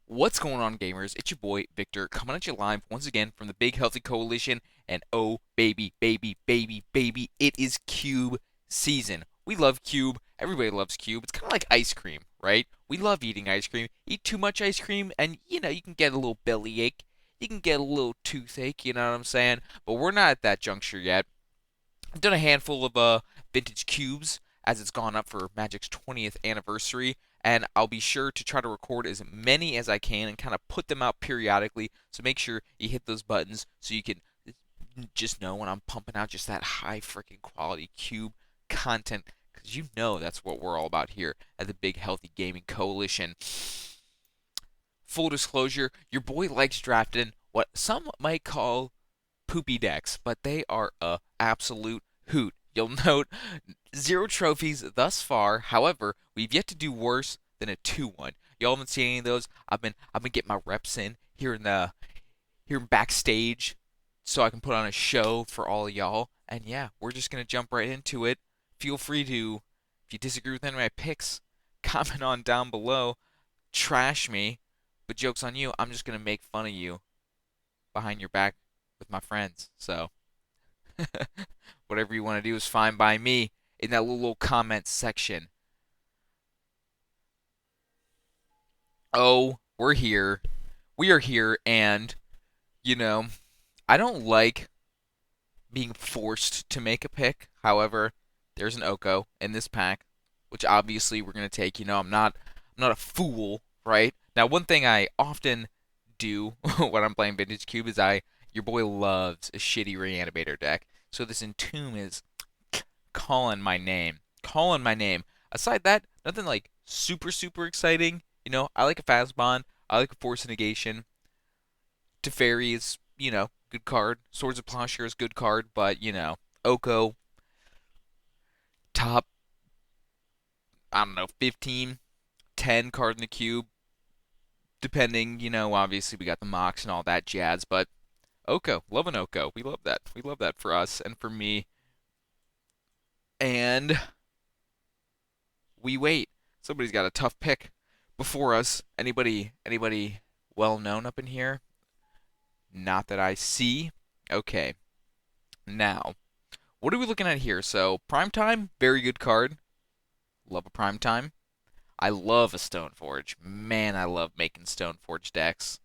What's going on, gamers? It's your boy Victor coming at you live once again from the Big Healthy Coalition. And oh, baby, baby, baby, baby, it is Cube season. We love Cube. Everybody loves Cube. It's kind of like ice cream, right? We love eating ice cream. Eat too much ice cream, and you can get a little bellyache. You can get a little toothache, you know what I'm saying? But we're not at that juncture yet. I've done a handful of vintage cubes as it's gone up for Magic's 20th anniversary, and I'll be sure to try to record as many as I can and kind of put them out periodically. So make sure you hit those buttons so you can just know when I'm pumping out just that high freaking quality cube content, because that's what we're all about here at the Big Healthy Gaming Coalition. Full disclosure, your boy likes drafting what some might call poopy decks, but they are a absolute hoot. You'll note zero trophies thus far. However, we've yet to do worse than a 2-1. Y'all haven't seen any of those. I've been getting my reps in here in backstage so I can put on a show for all of y'all. And yeah, we're just gonna jump right into it. Feel free to, if you disagree with any of my picks, comment on down below, trash me. But joke's on you. I'm just gonna make fun of you behind your back with my friends. So whatever you want to do is fine by me in that little comment section. Oh, we're here. We are here, and, you know, I don't like being forced to make a pick. However, there's an Oko in this pack, which obviously we're going to take. I'm not a fool, right? Now, one thing I often do when I'm playing Vintage Cube is your boy loves a shitty reanimator deck. So this Entomb is calling my name. Calling my name. Aside that, nothing like super, super exciting. I like a fast bond. I like a force negation. Teferi is, good card. Swords of Plowshare is good card, but, Oko, top, I don't know, 15, 10 card in the cube. Depending, obviously we got the mocks and all that jazz, but Oko, love an Oko. We love that. We love that for us and for me. And we wait. Somebody's got a tough pick before us. Anybody well known up in here? Not that I see. Okay. Now, what are we looking at here? So, Primetime, very good card. Love a Primetime. I love a Stoneforge. Man, I love making Stoneforge decks.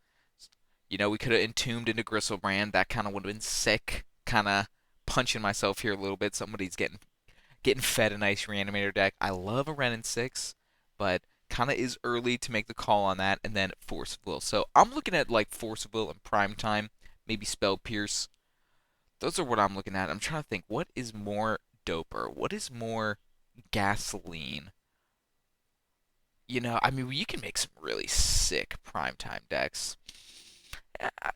We could have entombed into Gristlebrand. That kind of would have been sick. Kind of punching myself here a little bit. Somebody's getting fed a nice Reanimator deck. I love a Ren and 6, but kind of is early to make the call on that. And then Force of Will. So I'm looking at like Force of Will and Primetime, maybe Spell Pierce. Those are what I'm looking at. I'm trying to think what is more doper, what is more gasoline. You can make some really sick Primetime decks.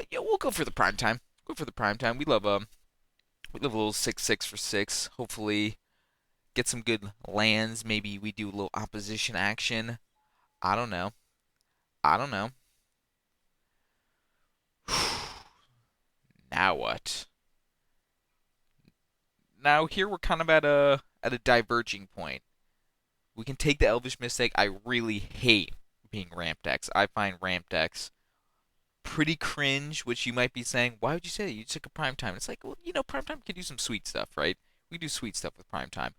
Yeah, we'll go for the Primetime. Go for the Primetime. We love a little 6/6 for 6. Hopefully get some good lands. Maybe we do a little opposition action. I don't know. I don't know. Now what? Now here we're kind of at a diverging point. We can take the Elvish Mystic. I really hate being ramp decks. I find ramp decks pretty cringe, which you might be saying, why would you say that? You took a prime time. It's like, well, prime time can do some sweet stuff, right? We do sweet stuff with prime time.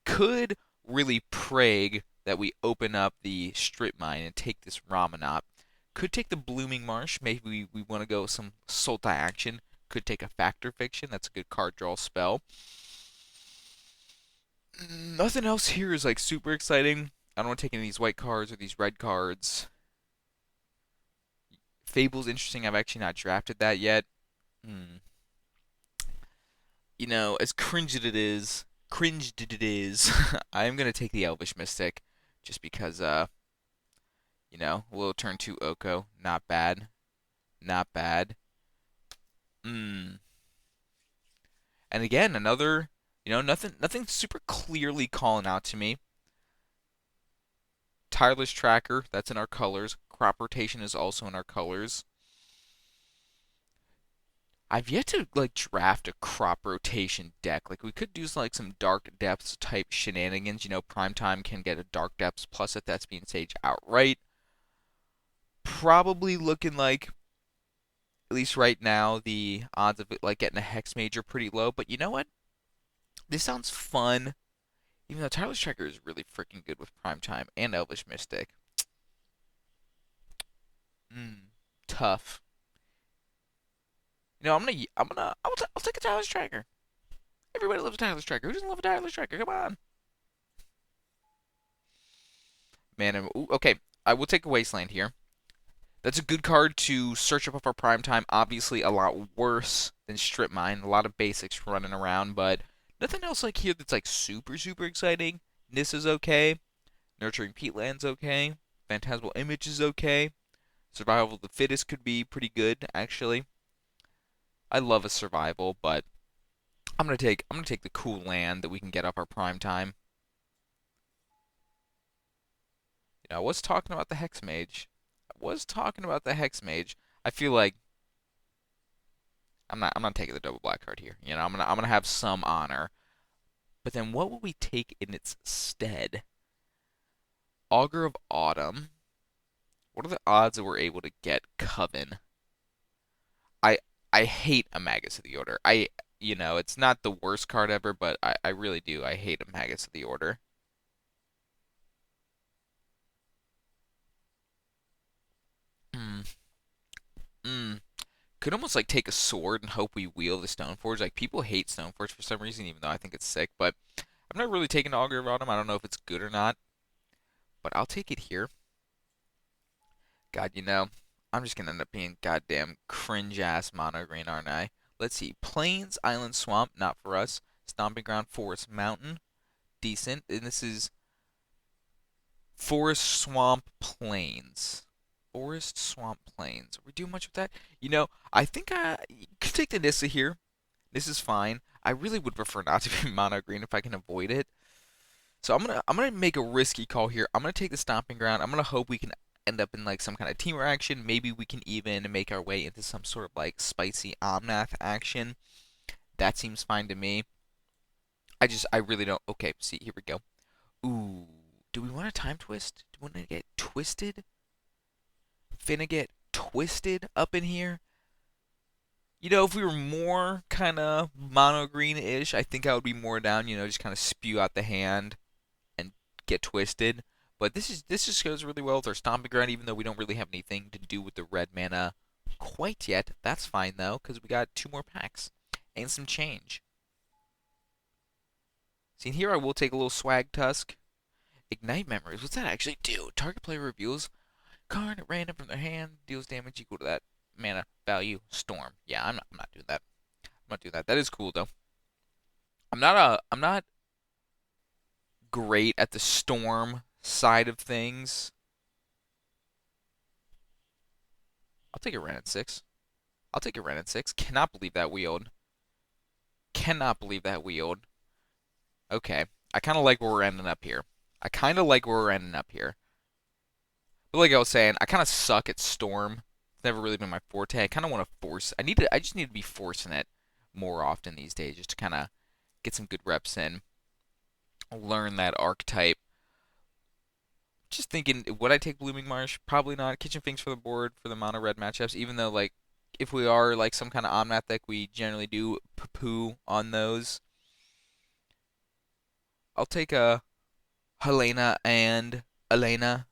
Could really prig that we open up the strip mine and take this Ramanop. Could take the Blooming Marsh. Maybe we want to go some Sultai action. Could take a Factor Fiction. That's a good card draw spell. Nothing else here is like super exciting. I don't want to take any of these white cards or these red cards. Fable's interesting. I've actually not drafted that yet. Hmm. As cringed it is, I am gonna take the Elvish Mystic, just because we'll turn to Oko. Not bad. Not bad. Hmm. And again, another, nothing super clearly calling out to me. Tireless Tracker, that's in our colors. Crop Rotation is also in our colors. I've yet to like draft a crop rotation deck. Like we could do like some dark depths type shenanigans. Primetime can get a dark depths plus if that's being staged outright. Probably looking like, at least right now, the odds of it like getting a Hex Mage are pretty low. But you know what? This sounds fun. Even though Tyler's Tracker is really freaking good with Prime Time and Elvish Mystic. Mm, tough. I'll take a Tyler's Tracker. Everybody loves a Tyler's Tracker. Who doesn't love a Tyler's Tracker? Come on. Man, ooh, okay. I will take a Wasteland here. That's a good card to search up our prime time. Obviously, a lot worse than Strip Mine. A lot of basics running around, but nothing else like here that's like super, super exciting. Nissa's okay. Nurturing Peatland's okay. Phantasmal Image is okay. Survival of the Fittest could be pretty good, actually. I love a survival, but I'm gonna take the cool land that we can get up our prime time. I was talking about the Hex Mage. I was talking about the Hex Mage. I feel like I'm not taking the double black card here. I'm gonna have some honor. But then what will we take in its stead? Augur of Autumn. What are the odds that we're able to get Coven? I I hate a Magus of the Order. It's not the worst card ever, but I really do. I hate a Magus of the Order. Mm, mm. Could almost like take a sword and hope we wheel the Stoneforge. Like people hate Stoneforge for some reason, even though I think it's sick. But I've never really taken Augur of Autumn. I don't know if it's good or not, but I'll take it here. God, I'm just gonna end up being goddamn cringe ass mono green, aren't I? Let's see. Plains, Island, Swamp, not for us. Stomping Ground, Forest, Mountain, decent. And this is Forest, Swamp, Plains. Forest, Swamp, Plains. Are we doing much with that? I think I could take the Nissa here. This is fine. I really would prefer not to be mono green if I can avoid it. So I'm gonna make a risky call here. I'm gonna take the stomping ground. I'm gonna hope we can end up in like some kind of team action. Maybe we can even make our way into some sort of like spicy Omnath action. That seems fine to me. I really don't. Okay, see, here we go. Ooh, do we want a time twist? Do we want to get twisted? Finna get twisted up in here? If we were more kind of mono green-ish, I think I would be more down. Just kind of spew out the hand and get twisted. But this just goes really well with our stomping ground, even though we don't really have anything to do with the red mana quite yet. That's fine though, because we got two more packs and some change. See, here I will take a little swag tusk. Ignite memories. What's that actually do? Target player reveals card at random from their hand, deals damage equal to that mana value. Storm. Yeah, I'm not doing that. I'm not doing that. That is cool though. I'm not great at the storm side of things. I'll take a Ren at 6. I'll take a Ren at 6. Cannot believe that wheeled. Cannot believe that wheeled. Okay. I kind of like where we're ending up here. I kind of like where we're ending up here. But like I was saying, I kind of suck at Storm. It's never really been my forte. I kind of want to force. I just need to be forcing it more often these days, just to kind of get some good reps in, learn that archetype. Just thinking, would I take Blooming Marsh? Probably not. Kitchen Finks for the board for the mono red matchups, even though like if we are like some kind of Omnath deck, we generally do poo on those. I'll take a Helena and Elena.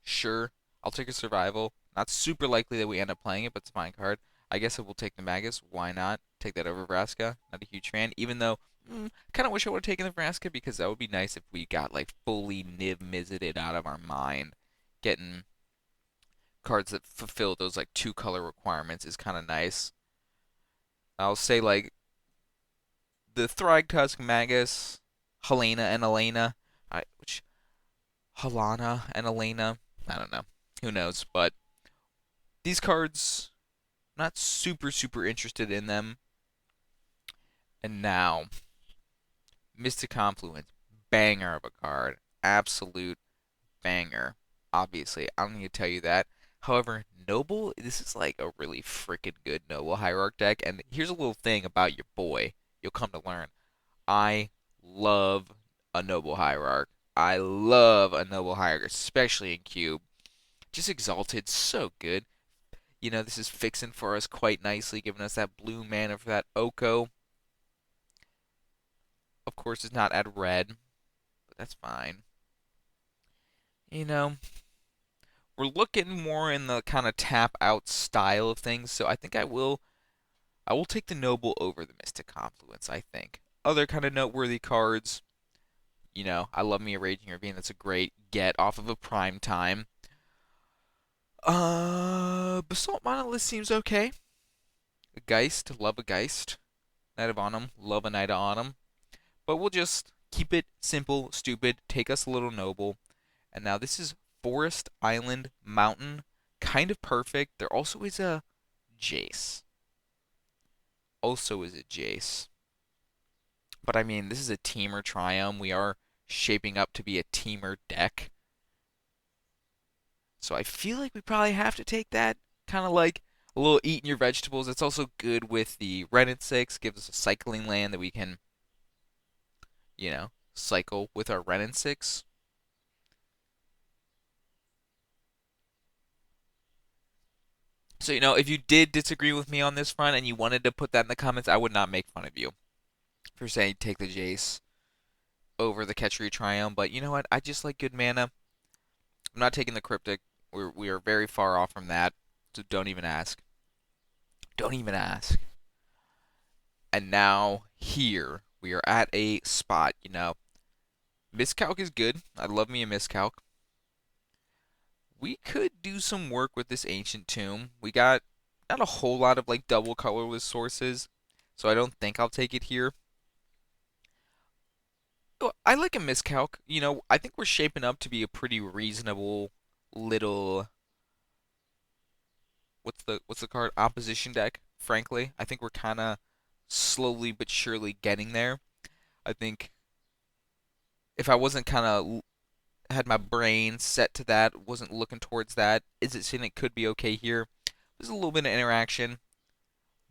Sure. I'll take a survival. Not super likely that we end up playing it, but it's a fine card. I guess I will take the Magus. Why not? Take that over Vraska. Not a huge fan, even though kind of wish I would have taken the Vraska because that would be nice if we got like fully Niv Mizzet out of our mind. Getting cards that fulfill those like two color requirements is kind of nice. I'll say like the Thragtusk, Magus, Helena and Elena. Which Helena and Elena. I don't know. Who knows? But these cards, not super, super interested in them. And now, Mystic Confluence. Banger of a card. Absolute banger. Obviously, I don't need to tell you that. However, Noble, this is like a really freaking good Noble Hierarch deck. And here's a little thing about your boy. You'll come to learn. I love a Noble Hierarch. I love a Noble Hierarch, especially in Cube. Just Exalted, so good. This is fixing for us quite nicely, giving us that blue mana for that Oko. Of course, it's not at red, but that's fine. You know, we're looking more in the kind of tap out style of things, so I think I will take the Noble over the Mystic Confluence, I think. Other kind of noteworthy cards, I love me a Raging Ravine. That's a great get off of a prime time. Basalt Monolith seems okay. A Geist, love a Geist. Knight of Autumn, love a Knight of Autumn. But we'll just keep it simple, stupid, take us a little noble. And now this is Forest, Island, Mountain. Kind of perfect. There also is a Jace. Also is a Jace. But I mean, this is a teamer Triumph. We are shaping up to be a teamer deck. So I feel like we probably have to take that. Kind of like a little eating your vegetables. It's also good with the Ren and 6. Gives us a cycling land that we can, cycle with our Ren and 6. So, if you did disagree with me on this front and you wanted to put that in the comments, I would not make fun of you for saying take the Jace over the Catchery Triumph. But you know what? I just like good mana. I'm not taking the Cryptic. We are very far off from that. So don't even ask. Don't even ask. And now here we are at a spot. Miscalc is good. I love me a Miscalc. We could do some work with this Ancient Tomb. We got not a whole lot of like double colorless sources, so I don't think I'll take it here. I like a Miscalc. I think we're shaping up to be a pretty reasonable little what's the card opposition deck. Frankly, I think we're kind of slowly but surely getting there. I think if I wasn't kind of had my brain set to that, wasn't looking towards that, is it saying it could be okay here? There's a little bit of interaction,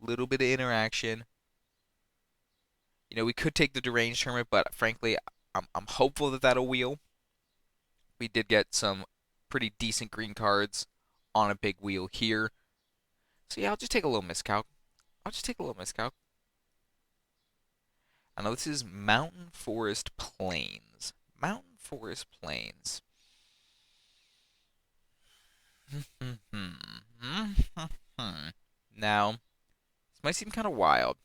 little bit of interaction. We could take the deranged hermit, but frankly, I'm hopeful that that'll wheel. We did get some pretty decent green cards on a big wheel here. So yeah, I'll just take a little miscalc. I'll just take a little miscalc. I know this is Mountain Forest Plains. Mountain Forest Plains. Now, this might seem kind of wild.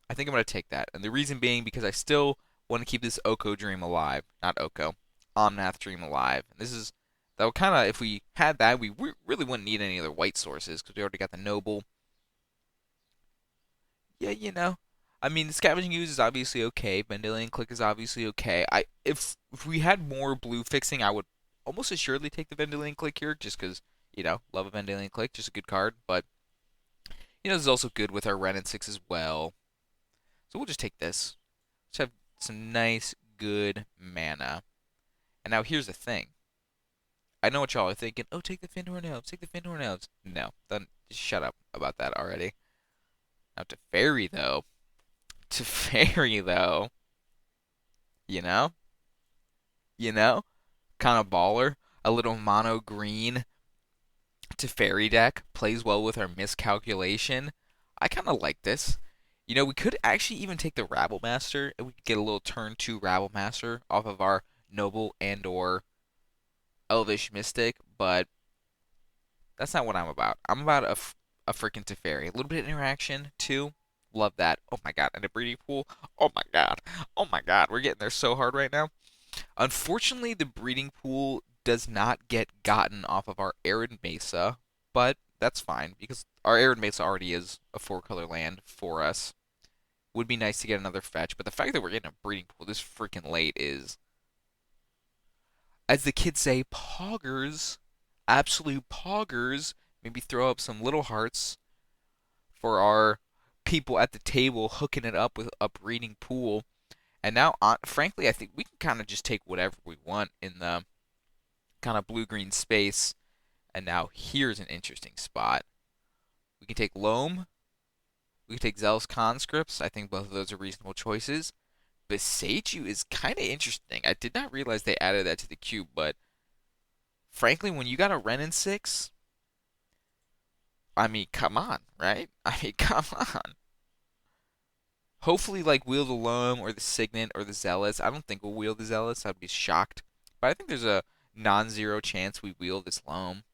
I think I'm going to take that. And the reason being because I still want to keep this Oko dream alive. Not Oko. Omnath dream alive. And that would kind of, if we had that, we really wouldn't need any other white sources because we already got the Noble. Yeah, I mean, the Scavenging Ooze is obviously okay. Vendilion Click is obviously okay. If we had more blue fixing, I would almost assuredly take the Vendilion Click here just because, love a Vendilion Click. Just a good card. But, this is also good with our Ren and 6 as well. So we'll just take this. Let's have some nice, good mana. And now here's the thing. I know what y'all are thinking. Oh, take the Fyndhorn Elves. Take the Fyndhorn Elves. No, then just shut up about that already. Now to Fairy, though. To Fairy, though. You know? You know? Kind of baller. A little mono green to Fairy deck. Plays well with our miscalculation. I kind of like this. We could actually even take the Rabble Master, and we could get a little turn 2 Rabble Master off of our Noble and or Elvish Mystic, but that's not what I'm about. I'm about a freaking Teferi. A little bit of interaction, too. Love that. Oh my god, and a breeding pool. Oh my god. Oh my god, we're getting there so hard right now. Unfortunately, the breeding pool does not get gotten off of our Arid Mesa, but that's fine, because our Arid Mesa already is a 4-color land for us. Would be nice to get another fetch, but the fact that we're getting a breeding pool this freaking late is, as the kids say, poggers. Absolute poggers. Maybe throw up some little hearts for our people at the table hooking it up with a breeding pool. And now, frankly, I think we can kind of just take whatever we want in the kind of blue-green space. And now here's an interesting spot. We can take Loam. We can take Zealous Conscripts. I think both of those are reasonable choices. Beseiju is kind of interesting. I did not realize they added that to the cube, but Frankly, when you got a Ren in 6, I mean, come on, right? I mean, come on. Hopefully, like, wheel the Loam or the Signet or the Zealous. I don't think we'll wheel the Zealous. I'd be shocked. But I think there's a non-zero chance we wheel this Loam.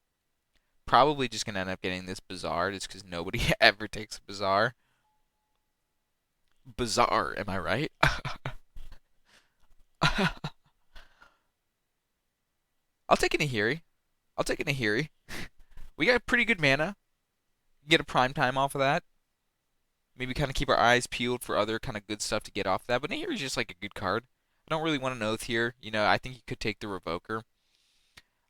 Probably just gonna end up getting this Bazaar just because nobody ever takes a Bazaar. Bazaar, am I right? I'll take a Nahiri. I'll take a Nahiri. We got pretty good mana. Get a prime time off of that. Maybe kind of keep our eyes peeled for other kind of good stuff to get off of that. But Nahiri's just like a good card. I don't really want an Oath here. You know, I think you could take the Revoker.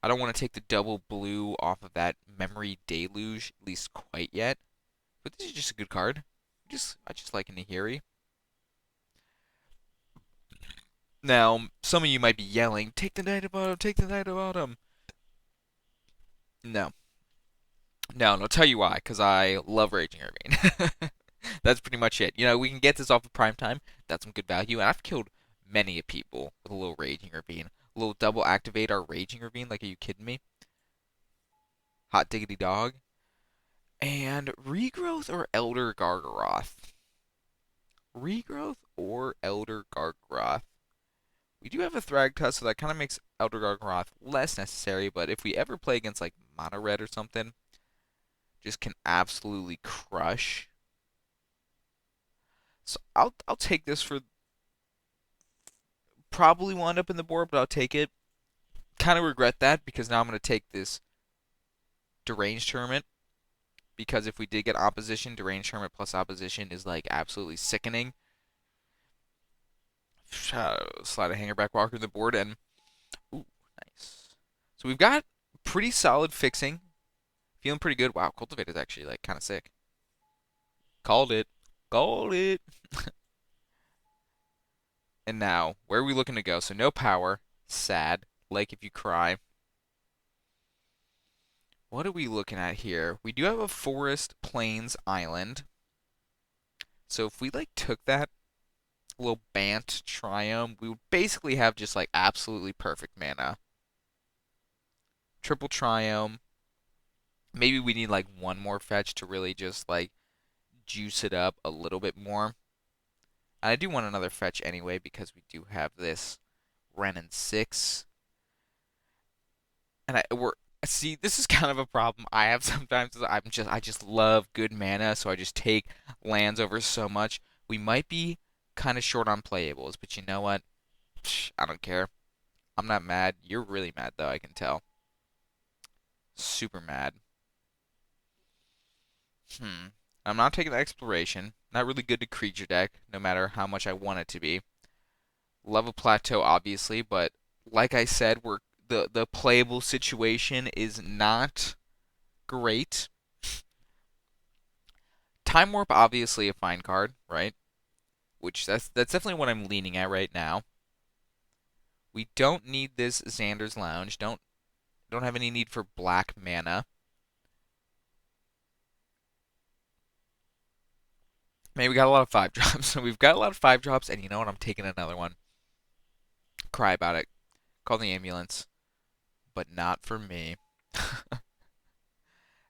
I don't want to take the double blue off of that Memory Deluge, at least quite yet. But this is just a good card. I just like a Nahiri. Now, some of you might be yelling, take the Knight of Autumn, take the Knight of Autumn. No. No, and I'll tell you why, because I love Raging Ravine. That's pretty much it. You know, we can get this off of prime time. That's some good value, and I've killed many a people with a little Raging Ravine. A little double activate our Raging Ravine, like, are you kidding me? Hot diggity dog. And Regrowth or Elder Gargaroth? Regrowth or Elder Gargaroth? We do have a Thragtusk, so that kind of makes Elder Gargaroth less necessary, but if we ever play against, like, Mono Red or something, just can absolutely crush. So I'll take this for probably wind up in the board, but I'll take it. Kind of regret that because now I'm going to take this Deranged Tournament because if we did get opposition, Deranged Tournament plus opposition is like absolutely sickening. Slide a Hangerback Walker in the board and ooh, nice. So we've got pretty solid fixing. Feeling pretty good. Wow, Cultivator's actually like kind of sick. Called it. Called it. And now, where are we looking to go? So no power. Sad. Lake if you cry. What are we looking at here? We do have a forest, plains, island. So if we like took that little Bant Triome, we would basically have just like absolutely perfect mana. Triple Triome. Maybe we need like one more fetch to really just like juice it up a little bit more. And I do want another fetch anyway because we do have this Ren and 6. And we're see this is kind of a problem I have sometimes. I just love good mana, so I just take lands over so much. We might be kind of short on playables, but you know what? Psh, I don't care. I'm not mad. You're really mad though, I can tell. Super mad. Hmm. I'm not taking the exploration. Not really good to creature deck, no matter how much I want it to be. Love a plateau, obviously, but like I said, we're the playable situation is not great. Time Warp, obviously a fine card, right? Which that's definitely what I'm leaning at right now. We don't need this Xander's Lounge. Don't have any need for black mana. Man, we got a lot of 5 drops. So we've got a lot of 5 drops, and you know what? I'm taking another one. Cry about it. Call the ambulance. But not for me.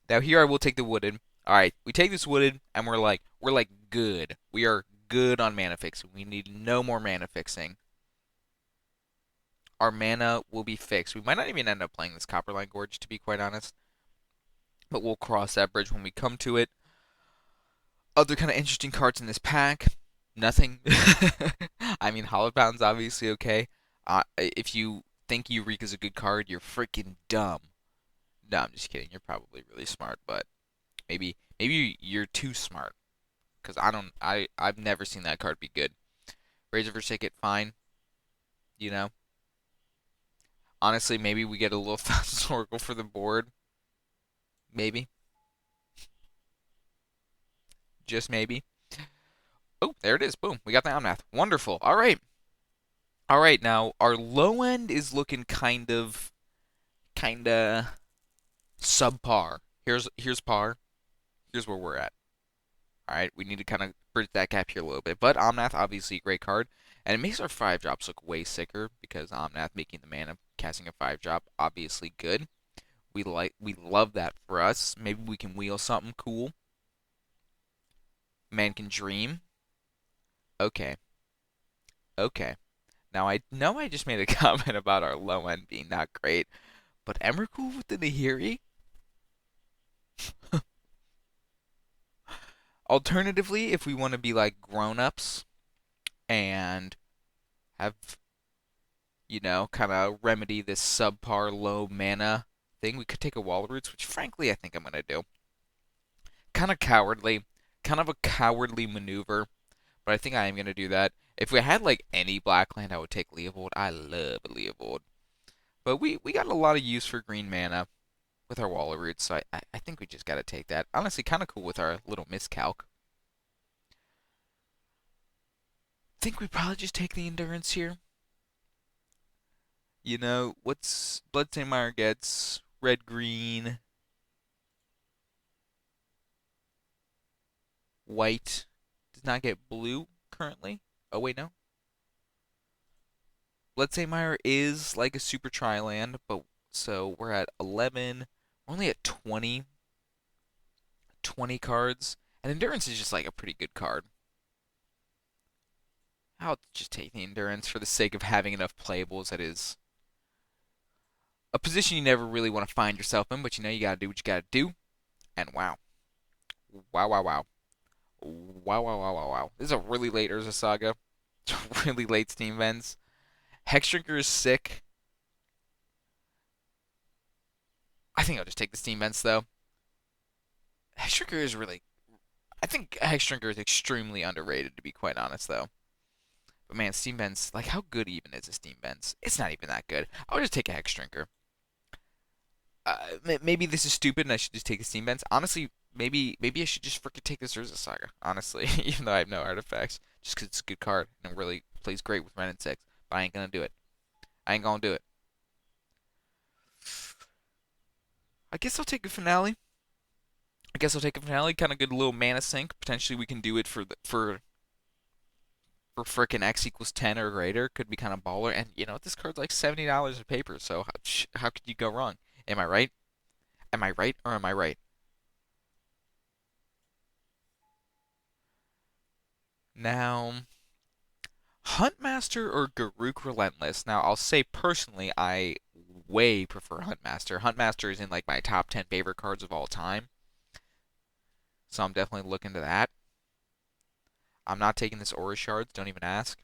Now here I will take the wooded. Alright, we take this wooded and we're like good. We are good on mana fixing. We need no more mana fixing. Our mana will be fixed. We might not even end up playing this Copperline Gorge, to be quite honest. But we'll cross that bridge when we come to it. Other kind of interesting cards in this pack. Nothing. I mean, Hollowbound's obviously okay. If you think Eureka's a good card, you're freaking dumb. No, I'm just kidding. You're probably really smart, but maybe you're too smart. Because I've never seen that card be good. Razor Forsaken, fine. You know? Honestly, maybe we get a little Thousand Oracle for the board. Maybe. Just maybe. Oh, there it is. Boom. We got the Omnath. Wonderful. All right. All right, now our low end is looking kinda subpar. Here's par. Here's where we're at. All right, we need to kind of bridge that gap here a little bit. But Omnath, obviously a great card, and it makes our 5 drops look way sicker because Omnath making the mana casting a 5-drop, obviously good. We love that for us. Maybe we can wheel something cool. Man can dream. Okay. Okay. Now I know I just made a comment about our low end being not great, but Emrakul with the Nahiri? Alternatively, if we want to be like grown-ups and have, kind of remedy this subpar low mana thing, we could take a Wall Roots, which frankly I think I'm going to do. Kind of cowardly, kind of a cowardly maneuver, but I think I am going to do that. If we had like any black land, I would take Leovold. I love Leovold. But we got a lot of use for green mana with our Wall Roots, so I think we just got to take that. Honestly, kind of cool with our little miscalc. Think we probably just take the Endurance here. What's Bloodstained gets? Red, green, white. Does not get blue currently. Oh, wait, no. Bloodstained is like a super tri-land, but so we're at 11. We're only at 20 cards. And Endurance is just like a pretty good card. I'll just take the Endurance for the sake of having enough playables. That is a position you never really want to find yourself in, but you gotta do what you gotta do. And wow. Wow, wow, wow. Wow, wow, wow, wow, wow. This is a really late Urza Saga. It's really late Steam Vents. Hexdrinker is sick. I think I'll just take the Steam Vents, though. Hexdrinker is really... I think Hexdrinker is extremely underrated, to be quite honest, though. But man, Steam Vents, like, how good even is a Steam Vents? It's not even that good. I'll just take a Hexdrinker. Maybe this is stupid and I should just take the Steam Vents. Honestly, maybe I should just freaking take this Urza Saga, honestly, even though I have no artifacts, just because it's a good card and it really plays great with Ren and 6. But I ain't gonna do it. I ain't gonna do it. I guess I'll take a Finale. I guess I'll take a Finale. Kind of good little mana sink. Potentially we can do it for frickin' X equals 10 or greater. Could be kind of baller. And this card's like $70 a paper, so how could you go wrong? Am I right? Am I right or am I right? Now, Huntmaster or Garruk Relentless? Now, I'll say personally, I way prefer Huntmaster. Huntmaster is in like my top 10 favorite cards of all time, so I'm definitely looking to that. I'm not taking this Aura Shards, don't even ask.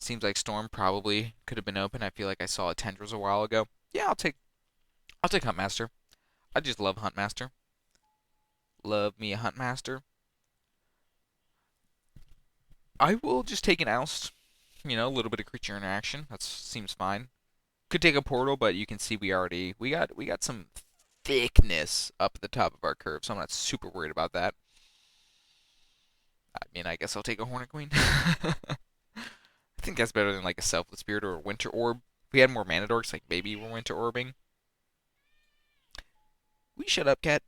Seems like Storm probably could have been open. I feel like I saw a Tendrils a while ago. Yeah, I'll take Huntmaster. I just love Huntmaster. Love me a Huntmaster. I will just take an Oust. A little bit of creature interaction. That seems fine. Could take a portal, but you can see we got some thickness up at the top of our curve, so I'm not super worried about that. I mean, I guess I'll take a Hornet Queen. I think that's better than like a Selfless Spirit or a Winter Orb. If we had more mana dorks, like maybe we're Winter Orbing. Will you shut up, cat?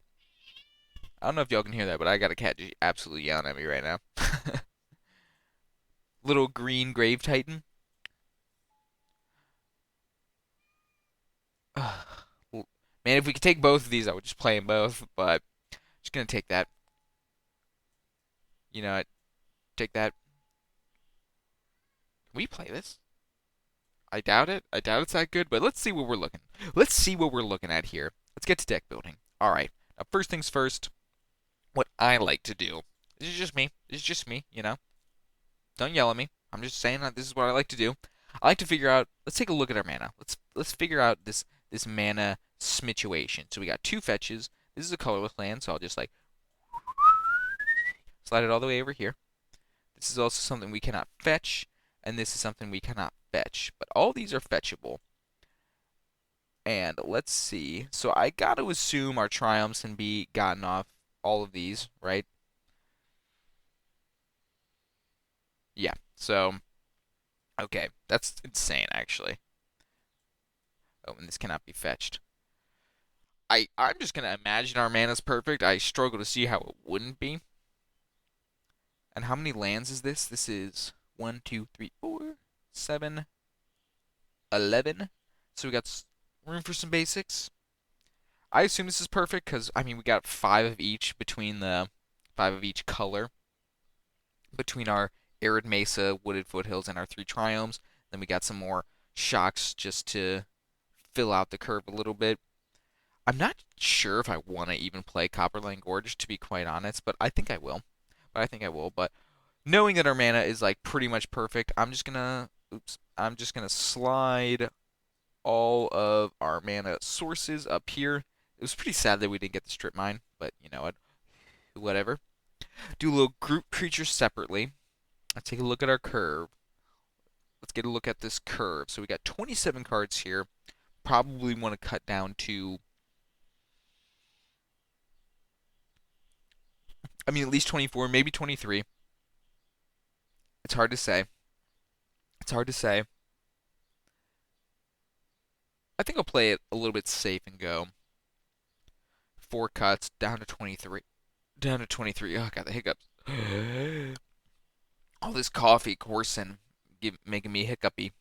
I don't know if y'all can hear that, but I got a cat just absolutely yelling at me right now. Little green Grave Titan. Man, if we could take both of these, I would just play them both, but just gonna take that. You know what? Take that. Can we play this? I doubt it. I doubt it's that good, but let's see what we're looking. Let's see what we're looking at here. Let's get to deck building. All right. Now, first things first. What I like to do. This is just me. This is just me. Don't yell at me. I'm just saying that this is what I like to do. I like to figure out. Let's take a look at our mana. Let's figure out this mana situation. So we got 2 fetches. This is a colorless land, so I'll just like slide it all the way over here. This is also something we cannot fetch, and this is something we cannot fetch. But all these are fetchable. And let's see. So I got to assume our triumphs can be gotten off all of these, right? Yeah. So, okay. That's insane, actually. Oh, and this cannot be fetched. I'm just going to imagine our mana's perfect. I struggle to see how it wouldn't be. And how many lands is this? This is 1, 2, 3, 4, 7. 11. So we got room for some basics. I assume this is perfect because, I mean, we got 5 of each color between our arid mesa, wooded foothills, and our 3 triomes. Then we got some more shocks just to fill out the curve a little bit. I'm not sure if I want to even play Copperline Gorge, to be quite honest, but I think I will. But knowing that our mana is like pretty much perfect, I'm just gonna slide all of our mana sources up here. It was pretty sad that we didn't get the strip mine, but you know what? Whatever. Do a little group creatures separately. Let's take a look at our curve. Let's get a look at this curve. So we got 27 cards here. Probably want to cut down to, I mean, at least 24, maybe 23. It's hard to say. It's hard to say. I think I'll play it a little bit safe and go 4 cuts down to 23. Down to 23. Oh, got the hiccups. All this coffee coursing, making me hiccupy.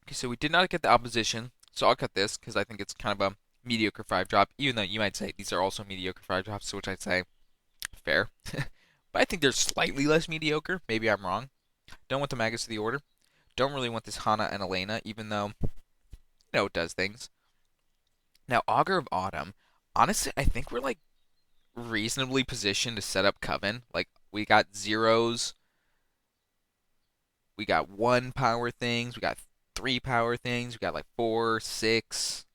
Okay, so we did not get the opposition, so I'll cut this because I think it's kind of a mediocre 5 drop, even though you might say these are also mediocre 5 drops, which I'd say fair. But I think they're slightly less mediocre. Maybe I'm wrong. Don't want the Magus of the Order. Don't really want this Hana and Elena, even though, it does things. Now, Augur of Autumn. Honestly, I think we're like reasonably positioned to set up Coven. Like, we got zeros. We got 1 power things. We got 3 power things. We got like 4, 6,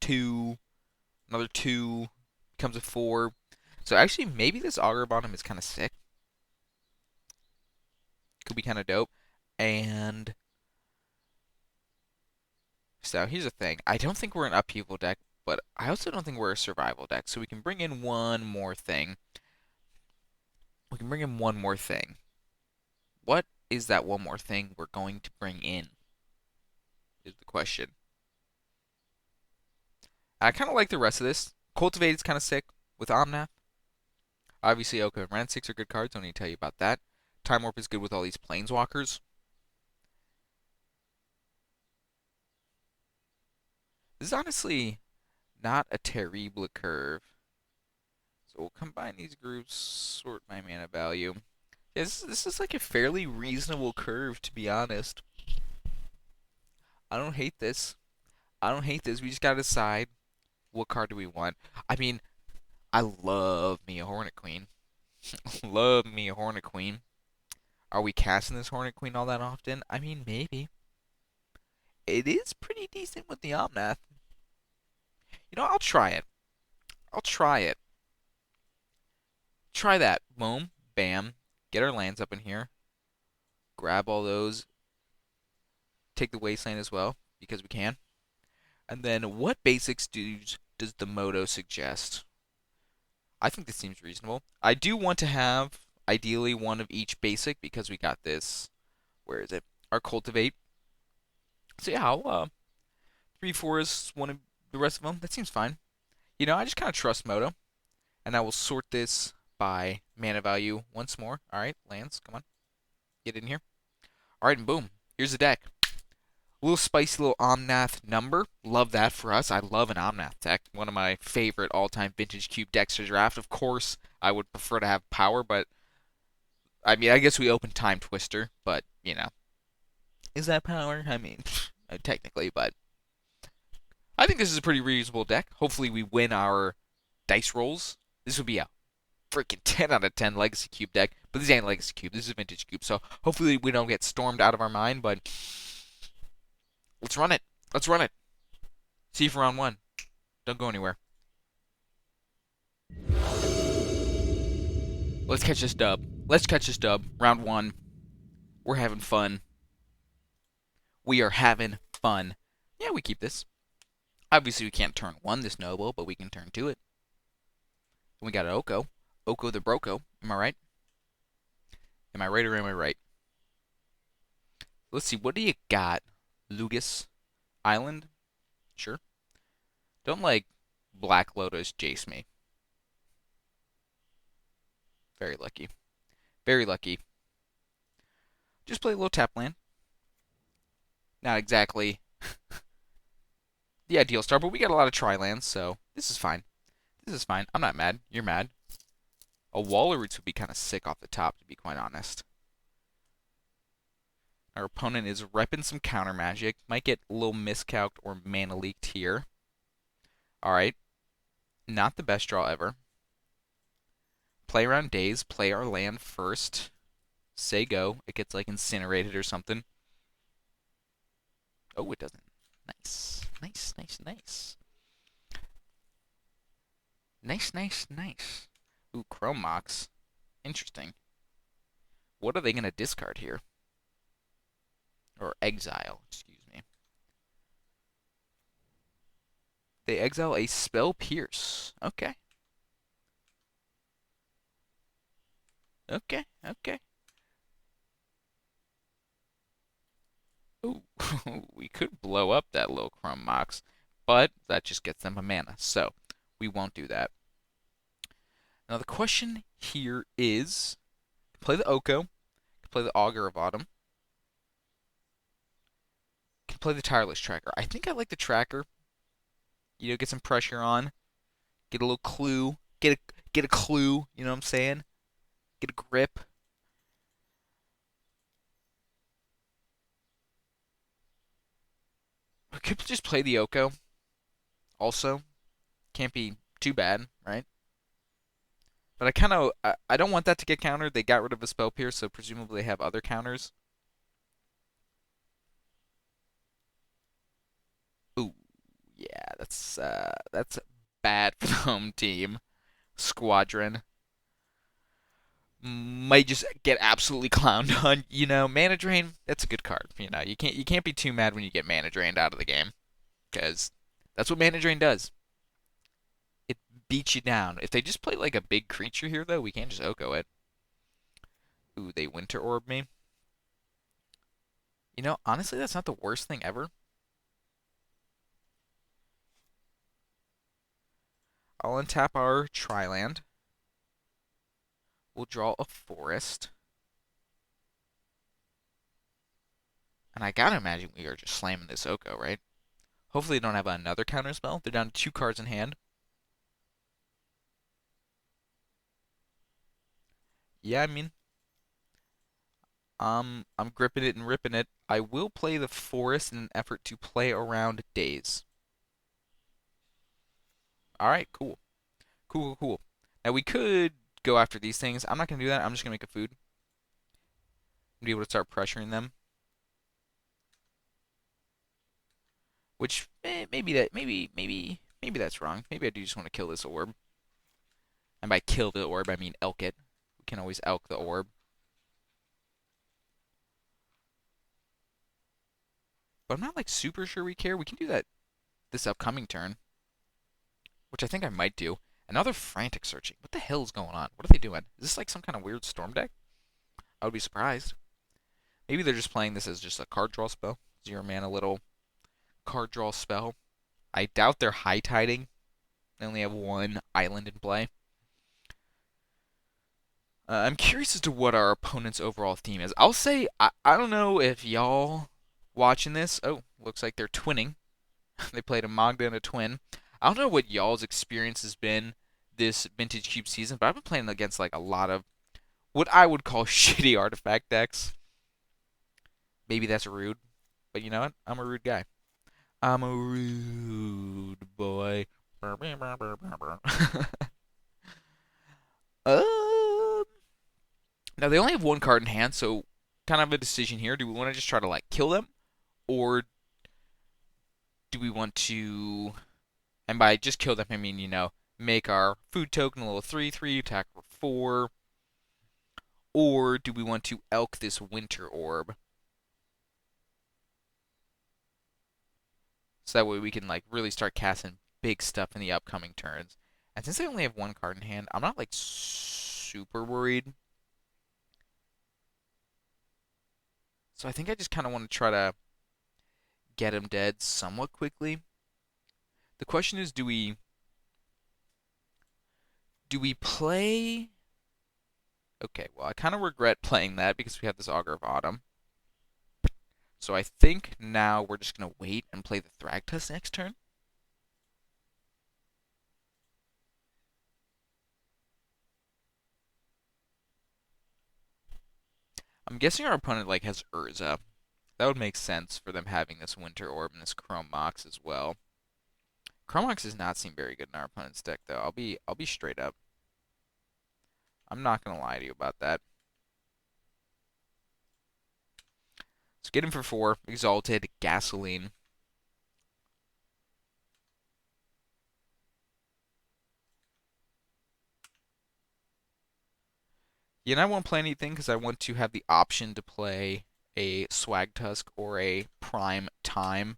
2, another 2 becomes a 4. So actually, maybe this Augur of Autumn is kind of sick. Could be kind of dope. And so here's the thing. I don't think we're an upheaval deck, but I also don't think we're a survival deck. So we can bring in one more thing. What is that one more thing we're going to bring in? Is the question. I kind of like the rest of this. Cultivate is kind of sick with Omnath. Obviously, Oko and Ransix are good cards. Don't need to tell you about that. Time Warp is good with all these Planeswalkers. This is honestly not a terrible curve. So we'll combine these groups, sort my mana value. Yeah, this is like a fairly reasonable curve, to be honest. I don't hate this. We just gotta decide what card do we want. I mean, I love me a Hornet Queen. Love me a Hornet Queen. Are we casting this Hornet Queen all that often? I mean, maybe. It is pretty decent with the Omnath. I'll try it. I'll try it. Try that. Boom. Bam. Get our lands up in here. Grab all those. Take the Wasteland as well, because we can. And then, what basics does the Moto suggest? I think this seems reasonable. I do want to have, ideally, one of each basic, because we got this. Where is it? Our Cultivate. So yeah, I'll 3, 4 is one of the rest of them. That seems fine. I just kind of trust Moto. And I will sort this by mana value once more. Alright, lands, come on. Get in here. Alright, and boom. Here's the deck. A little spicy little Omnath number. Love that for us. I love an Omnath deck. One of my favorite all-time vintage cube decks to draft. Of course, I would prefer to have power, but I mean, I guess we open Time Twister, but, is that power? I mean, technically, but I think this is a pretty reasonable deck. Hopefully we win our dice rolls. This would be a freaking 10 out of 10 Legacy Cube deck, but this ain't Legacy Cube. This is Vintage Cube, so hopefully we don't get stormed out of our mind, but let's run it. Let's run it. See you for round 1. Don't go anywhere. Let's catch this dub. Round 1. We're having fun. We are having fun. Yeah, we keep this. Obviously, we can't turn 1 this noble, but we can turn 2 it. And we got an Oko. Oko the Broco. Am I right? Am I right or am I right? Let's see. What do you got? Lugus Island? Sure. Don't like Black Lotus Jace me. Very lucky. Very lucky. Just play a little tap land. Not exactly the ideal start, but we got a lot of tri lands, so this is fine. This is fine. I'm not mad. You're mad. A Wall of Roots would be kind of sick off the top, to be quite honest. Our opponent is repping some counter magic. Might get a little miscalced or mana leaked here. Alright. Not the best draw ever. Play around Days. Play our land first. Say go. It gets like incinerated or something. Oh, it doesn't. Nice. Nice, nice, nice. Nice, nice, nice. Ooh, Chrome Mox. Interesting. What are they going to discard here? Or exile, excuse me. They exile a Spell Pierce. Okay. Okay, okay. Ooh, we could blow up that little Chrome Mox, but that just gets them a mana, so we won't do that. Now the question here is, play the Oko, play the Augur of Autumn, can play the Tireless Tracker. I think I like the Tracker. You know, get some pressure on, get a little clue, get a clue. You know what I'm saying? Get a grip. We could just play the Oko. Also, can't be too bad, right? But I kind of I don't want that to get countered. They got rid of a spell pierce, so presumably they have other counters. Ooh, yeah, that's bad for the home team. Squadron might just get absolutely clowned on. You know, mana drain. That's a good card. You can't be too mad when you get mana drained out of the game because that's what mana drain does. It beats you down. If they just play like a big creature here, though, we can't just Oko it. Ooh, they Winter Orb me. You know, honestly, that's not the worst thing ever. I'll untap our Triland. We'll draw a forest. And I gotta imagine we are just slamming this Oko, right? Hopefully they don't have another counter spell. They're down to 2 cards in hand. Yeah, I mean, I'm gripping it and ripping it. I will play the forest in an effort to play around Days. Alright, cool. Cool, cool, cool. Now we could go after these things. I'm not gonna do that. I'm just gonna make a food. And be able to start pressuring them. Which maybe that's wrong. Maybe I do just want to kill this orb. And by kill the orb, I mean elk it. We can always elk the orb. But I'm not like super sure we care. We can do that this upcoming turn, which I think I might do. And now they're frantic searching. What the hell is going on? What are they doing? Is this like some kind of weird storm deck? I would be surprised. Maybe they're just playing this as just a card draw spell. 0 mana little card draw spell. I doubt they're high tiding. They only have one island in play. I'm curious as to what our opponent's overall theme is. I'll say I don't know if y'all watching this. Oh, looks like they're twinning. They played a Magda and a twin. I don't know what y'all's experience has been this Vintage Cube season, but I've been playing against like a lot of what I would call shitty artifact decks. Maybe that's rude, but you know what? I'm a rude guy. I'm a rude boy. um, Now they only have 1 card in hand, so kind of a decision here. Do we want to just try to like kill them, or do we want to? And by just kill them, I mean make our food token a little 3/3 attack for 4, or do we want to elk this Winter Orb? So that way we can like really start casting big stuff in the upcoming turns. And since they only have 1 card in hand, I'm not like super worried. So I think I just kind of want to try to get him dead somewhat quickly. The question is, do we play Okay, well, I kind of regret playing that because we have this Augur of Autumn. So I think now we're just going to wait and play the Thragtusk next turn. I'm guessing our opponent like has Urza. That would make sense for them having this Winter Orb and this Chrome Mox as well. Chrome Mox does not seem very good in our opponent's deck, though. I'll be straight up. I'm not gonna lie to you about that. Let's get him for 4. Exalted, Gasoline. Yeah, and I won't play anything because I want to have the option to play a Swag Tusk or a Prime Time.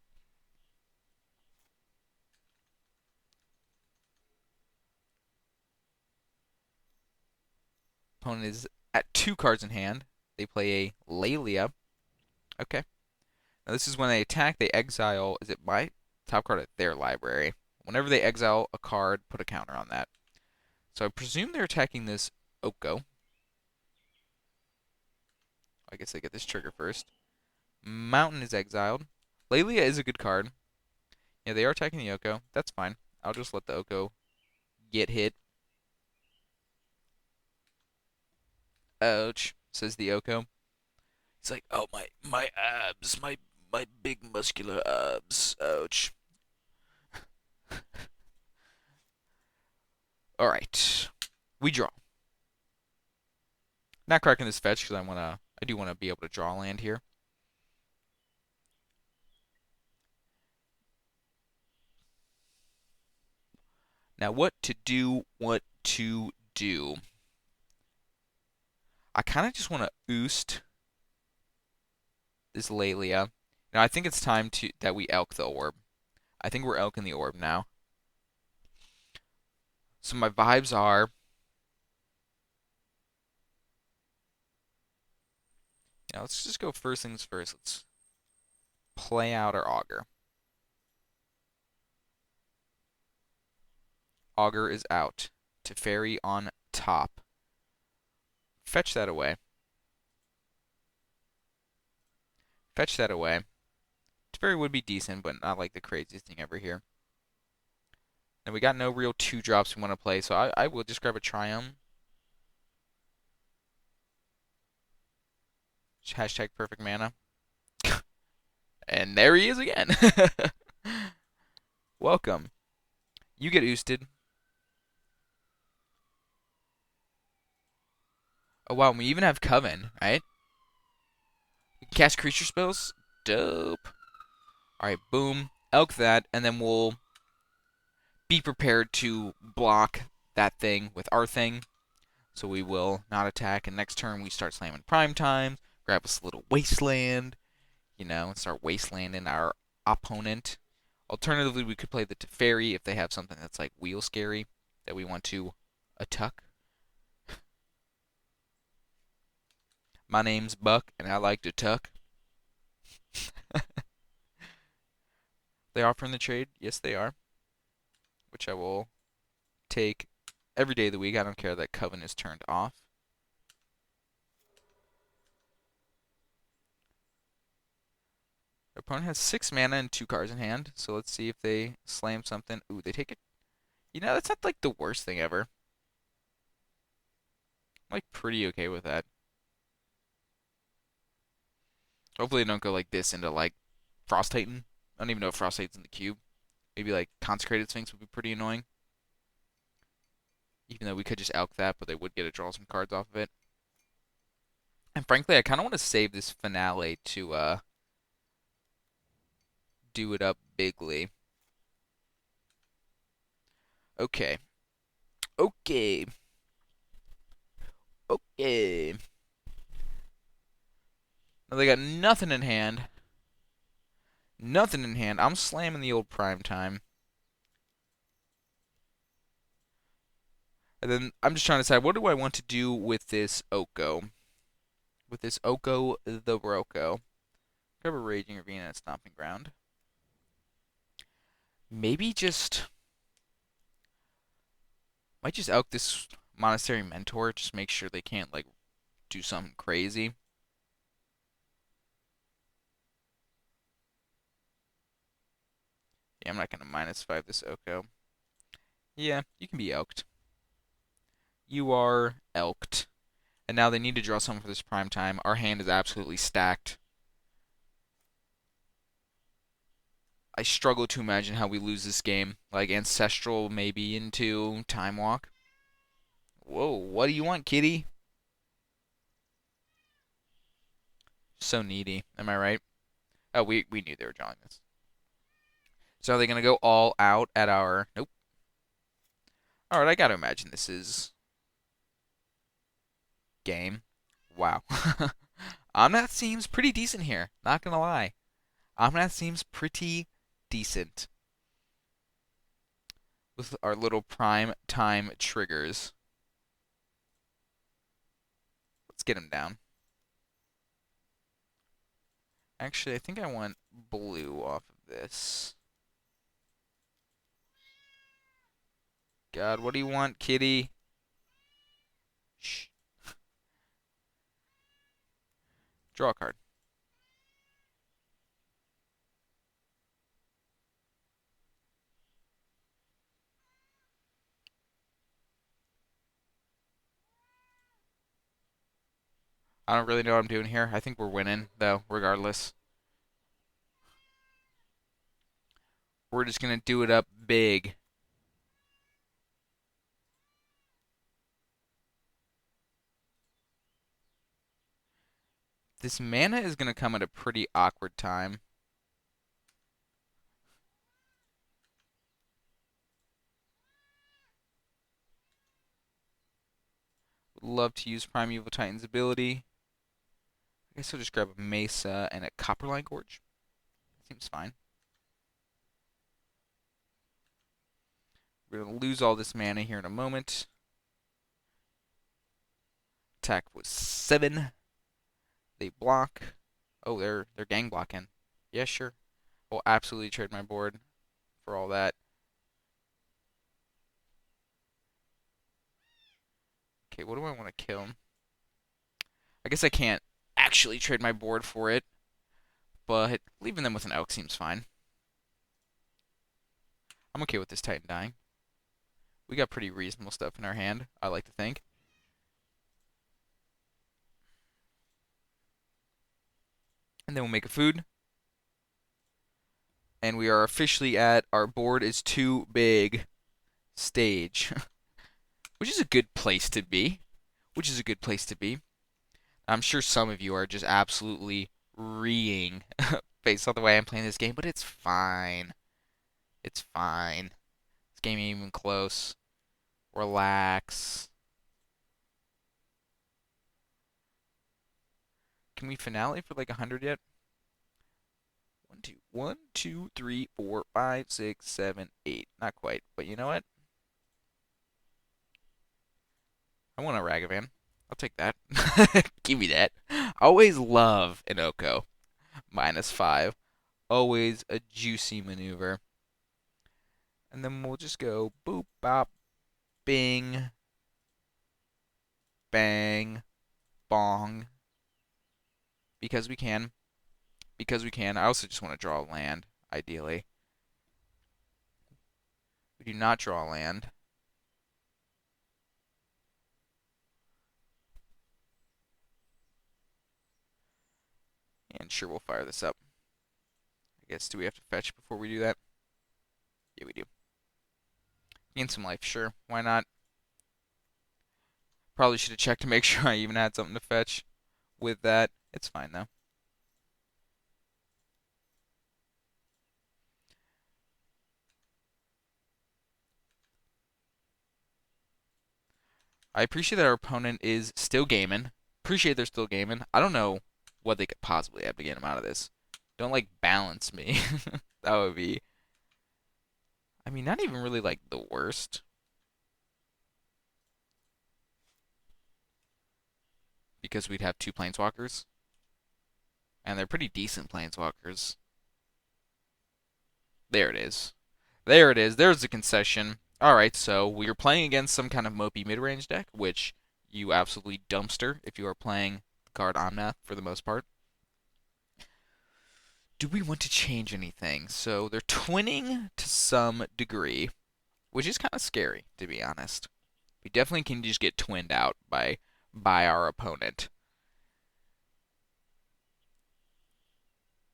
Opponent is at 2 cards in hand. They play a Lalia. Okay. Now this is when they attack, they exile. Is it my top card at their library? Whenever they exile a card, put a counter on that. So I presume they're attacking this Oko. I guess they get this trigger first. Mountain is exiled. Lalia is a good card. Yeah, they are attacking the Oko. That's fine. I'll just let the Oko get hit. Ouch, says the Oko. It's like, oh my abs, my big muscular abs. Ouch. All right, we draw. Not cracking this fetch because I do wanna be able to draw land here. Now, what to do? What to do? I kind of just want to oost this Lalia. Now, I think it's time to that we elk the orb. I think we're elking the orb now. So my vibes are, let's just go first things first. Let's play out our Augur. Augur is out. Teferi on top. Fetch that away. Fetch that away. Teferi would be decent, but not like the craziest thing ever here. And we got no real 2-drops we want to play, so I will just grab a Triumph. Hashtag perfect mana. And there he is again. Welcome. You get oosted. Oh wow, we even have Coven, right? We can cast creature spells. Dope. Alright, boom. Elk that, and then we'll be prepared to block that thing with our thing. So we will not attack, and next turn we start slamming prime time, grab us a little wasteland, and start wastelanding our opponent. Alternatively, we could play the Teferi if they have something that's like wheel scary that we want to attack. My name's Buck, and I like to tuck. They offering the trade? Yes, they are. Which I will take every day of the week. I don't care that Coven is turned off. Their opponent has 6 mana and 2 cards in hand, so let's see if they slam something. Ooh, they take it. That's not like the worst thing ever. I'm like pretty okay with that. Hopefully they don't go like this into like Frost Titan. I don't even know if Frost Titan's in the cube. Maybe like Consecrated Sphinx would be pretty annoying. Even though we could just elk that, but they would get to draw some cards off of it. And frankly, I kind of want to save this finale to do it up bigly. Okay. Okay. Okay. Now they got nothing in hand. Nothing in hand. I'm slamming the old prime time. And then I'm just trying to decide what do I want to do with this Oko. With this Oko the Roko. Grab a Raging Ravine and a Stomping Ground. Maybe just... Might just elk this Monastery Mentor. Just make sure they can't, like, do something crazy. Yeah, I'm not gonna -5 this Oko. Yeah, you can be elked. You are elked. And now they need to draw something for this prime time. Our hand is absolutely stacked. I struggle to imagine how we lose this game. Like Ancestral maybe into Time Walk. Whoa, what do you want, kitty? So needy. Am I right? Oh, we knew they were drawing this. So are they going to go all out at our... Nope. All right, I got to imagine this is game. Wow. Omnath seems pretty decent here. Not going to lie. Omnath seems pretty decent with our little prime time triggers. Let's get him down. Actually, I think I want blue off of this. God, what do you want, kitty? Shh. Draw a card. I don't really know what I'm doing here. I think we're winning, though, regardless. We're just going to do it up big. This mana is going to come at a pretty awkward time. Would love to use Primeval Titan's ability. I guess I'll just grab a Mesa and a Copperline Gorge. Seems fine. We're going to lose all this mana here in a moment. Attack was 7. They block. Oh, they're gang blocking. Yeah, sure. Will absolutely trade my board for all that. Okay, what do I want to kill? I guess I can't actually trade my board for it, but leaving them with an elk seems fine. I'm okay with this Titan dying. We got pretty reasonable stuff in our hand, I like to think. And then we'll make a food. And we are officially at our board is too big stage. Which is a good place to be. Which is a good place to be. I'm sure some of you are just absolutely reeing based on the way I'm playing this game, but it's fine. It's fine. This game ain't even close. Relax. Can we finale for like 100 yet? 1, 2, 3, 4, 5, 6, 7, 8. Not quite, but you know what? I want a Ragavan. I'll take that. Give me that. Always love an Oko. -5. Always a juicy maneuver. And then we'll just go boop, bop, bing, bang, bong. Because we can. Because we can. I also just want to draw a land, ideally. We do not draw land. And sure, we'll fire this up. I guess, do we have to fetch before we do that? Yeah, we do. Gain some life, sure. Why not? Probably should have checked to make sure I even had something to fetch with that. It's fine, though. I appreciate that our opponent is still gaming. Appreciate they're still gaming. I don't know what they could possibly have to get him out of this. Don't, like, balance me. That would be... I mean, not even really, like, the worst. Because we'd have 2 Planeswalkers. And they're pretty decent Planeswalkers. There it is. There it is. There's the concession. Alright, so we are playing against some kind of mopey mid-range deck, which you absolutely dumpster if you are playing the card Omnath for the most part. Do we want to change anything? So they're twinning to some degree, which is kind of scary, to be honest. We definitely can just get twinned out by our opponent.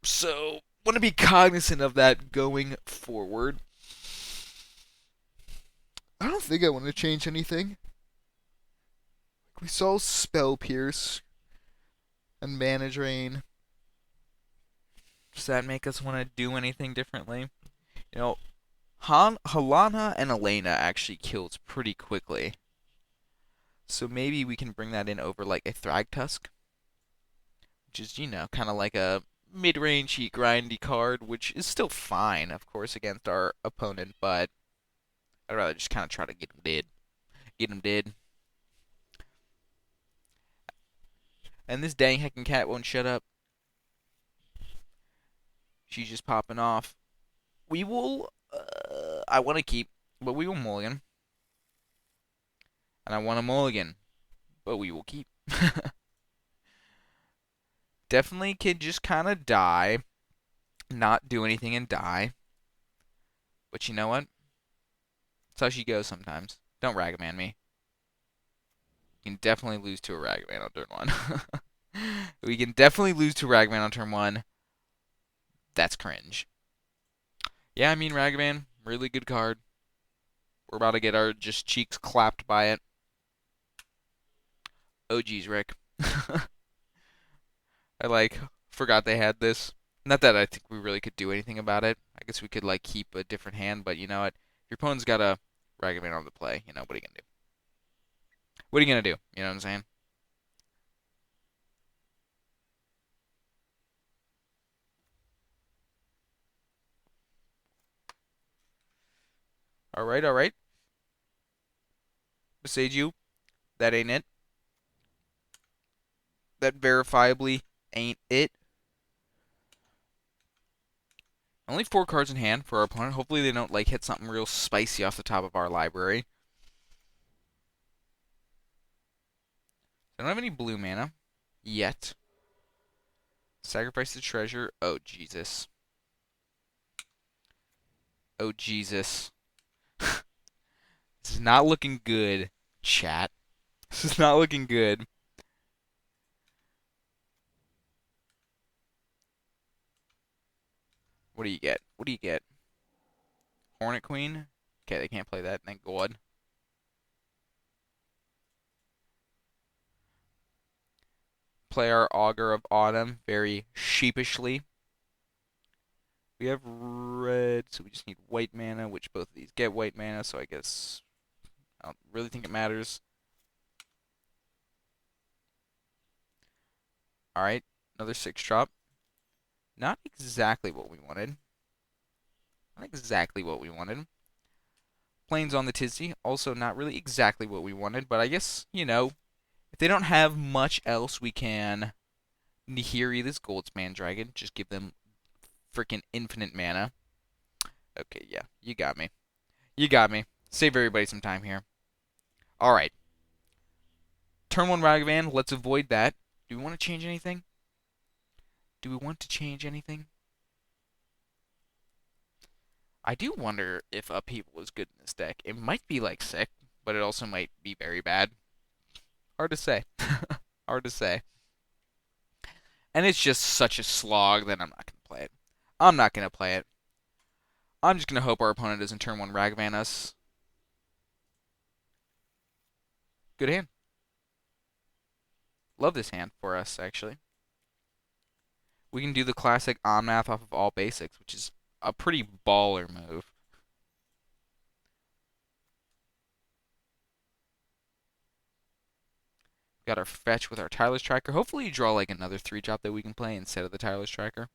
So want to be cognizant of that going forward. I don't think I want to change anything. We saw Spell Pierce and Mana Drain. Does that make us want to do anything differently? You know, Halana and Elena actually kills pretty quickly. So maybe we can bring that in over like a Thragtusk, which is, kind of like a mid-range grindy card, which is still fine, of course, against our opponent, but I'd rather just kind of try to get him dead. Get him dead. And this dang heckin' cat won't shut up. She's just popping off. We will, I want to keep, but we will mulligan. And I want a mulligan, but we will keep. Definitely can just kind of die, not do anything and die. But you know what? That's how she goes sometimes. Don't Ragaman me. You can definitely lose to a Ragaman on turn 1. We can definitely lose to Ragaman on turn 1. That's cringe. Yeah, I mean, Ragaman, really good card. We're about to get our just cheeks clapped by it. Oh, geez, Rick. I forgot they had this. Not that I think we really could do anything about it. I guess we could keep a different hand, but you know what? If your opponent's got a Ragavan on the play, what are you gonna do? What are you gonna do? You know what I'm saying? All right, all right. Beside you, that ain't it. That verifiably ain't it. Only 4 cards in hand for our opponent. Hopefully they don't hit something real spicy off the top of our library. I don't have any blue mana yet. Sacrifice the treasure. Oh, Jesus. Oh, Jesus. This is not looking good, chat. This is not looking good. What do you get? What do you get? Hornet Queen? Okay, they can't play that, thank God. Play our Augur of Autumn very sheepishly. We have red, so we just need white mana, which both of these get white mana, so I guess I don't really think it matters. Alright, another 6-drop. Not exactly what we wanted. Not exactly what we wanted. Plains on the Tizzy, also not really exactly what we wanted, but I guess, if they don't have much else, we can Nihiri this Goldspan Dragon. Just give them freaking infinite mana. Okay, yeah, you got me. You got me. Save everybody some time here. Alright. Turn 1 Ragavan, let's avoid that. Do we want to change anything? Do we want to change anything? I do wonder if Upheaval is good in this deck. It might be sick, but it also might be very bad. Hard to say. Hard to say. And it's just such a slog that I'm not going to play it. I'm not going to play it. I'm just going to hope our opponent doesn't turn 1 Ragavan us. Good hand. Love this hand for us, actually. We can do the classic Omnath off of all basics, which is a pretty baller move. Got our fetch with our Tireless Tracker. Hopefully you draw another 3-drop that we can play instead of the Tireless Tracker.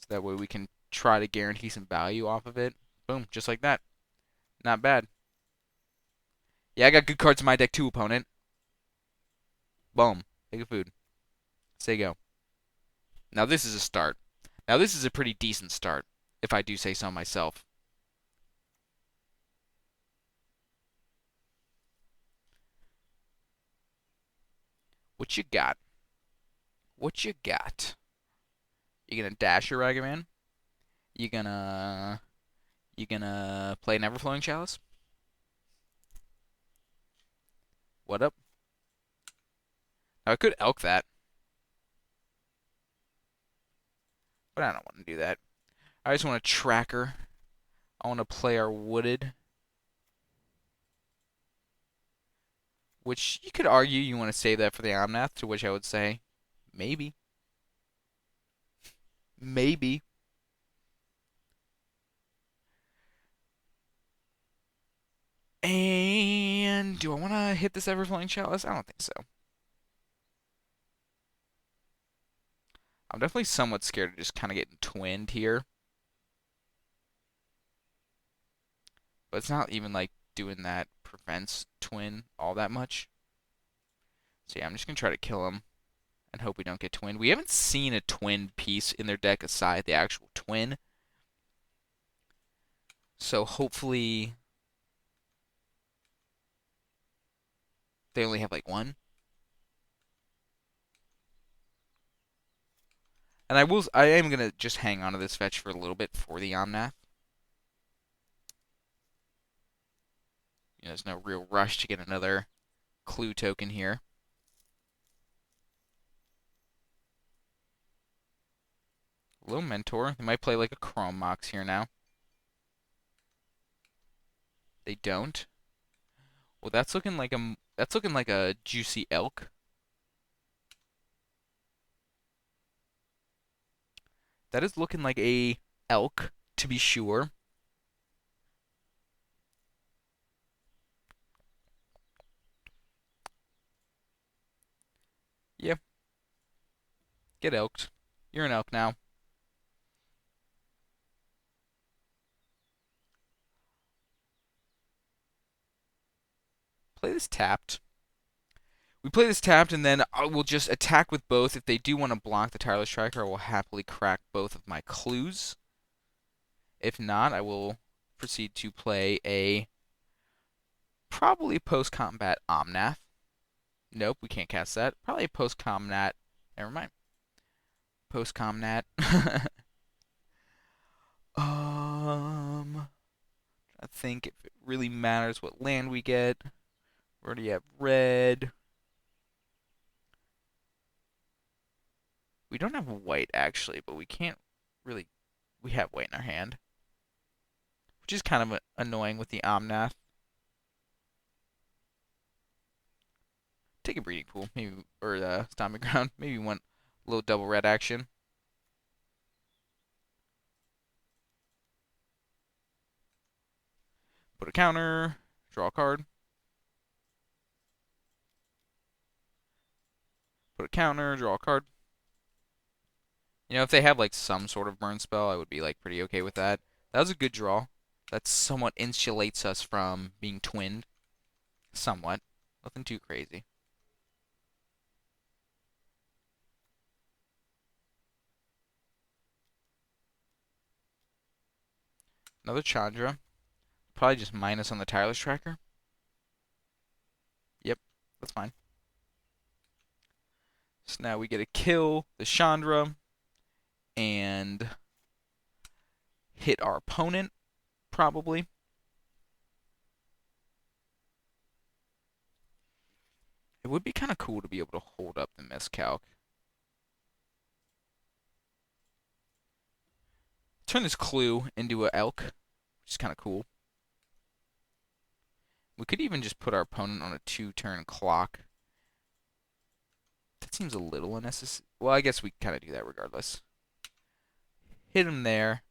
So that way we can try to guarantee some value off of it. Boom, just like that. Not bad. Yeah, I got good cards in my deck too, opponent. Boom. Take a food. Say go. Now this is a start. Now this is a pretty decent start, if I do say so myself. What you got? What you got? You gonna dash your Ragavan? You gonna play Neverflowing Chalice? What up? Now, I could elk that, but I don't want to do that. I just want a tracker. I want to play our wooded, which you could argue you want to save that for the Omnath, to which I would say, maybe. Maybe. And do I want to hit this Everflowing Chalice? I don't think so. I'm definitely somewhat scared of just kind of getting twinned here. But it's not even like doing that prevents twin all that much. So yeah, I'm just going to try to kill him and hope we don't get twinned. We haven't seen a twin piece in their deck aside the actual twin. So hopefully they only have like one. And I am going to just hang on to this fetch for a little bit for the Omnath. There's no real rush to get another clue token here. Little Mentor. They might play like a Chrome Mox here now. They don't. Well, that's looking like a juicy elk. That is looking like a elk, to be sure. Yeah, get elked. You're an elk now. Play this tapped. We play this tapped, and then I will just attack with both. If they do want to block the Tireless Striker, I will happily crack both of my clues. If not, I will proceed to play a probably post-combat Omnath. Nope, we can't cast that. Probably a post-combat. Never mind. Post-combat. I think if it really matters what land we get. We already have red. We don't have white, actually, but we can't really... We have white in our hand. Which is kind of annoying with the Omnath. Take a breeding pool, maybe, or stomping ground. Maybe one little double red action. Put a counter, draw a card. Put a counter, draw a card. If they have like some sort of burn spell, I would be like pretty okay with that. That was a good draw. That somewhat insulates us from being twinned. Somewhat. Nothing too crazy. Another Chandra. Probably just minus on the Tireless Tracker. Yep, that's fine. So now we get to kill the Chandra and hit our opponent, probably. It would be kind of cool to be able to hold up the miscalc. Turn this clue into an elk, which is kind of cool. We could even just put our opponent on a 2-turn clock. That seems a little unnecessary. Well, I guess we kind of do that regardless. Hit him there.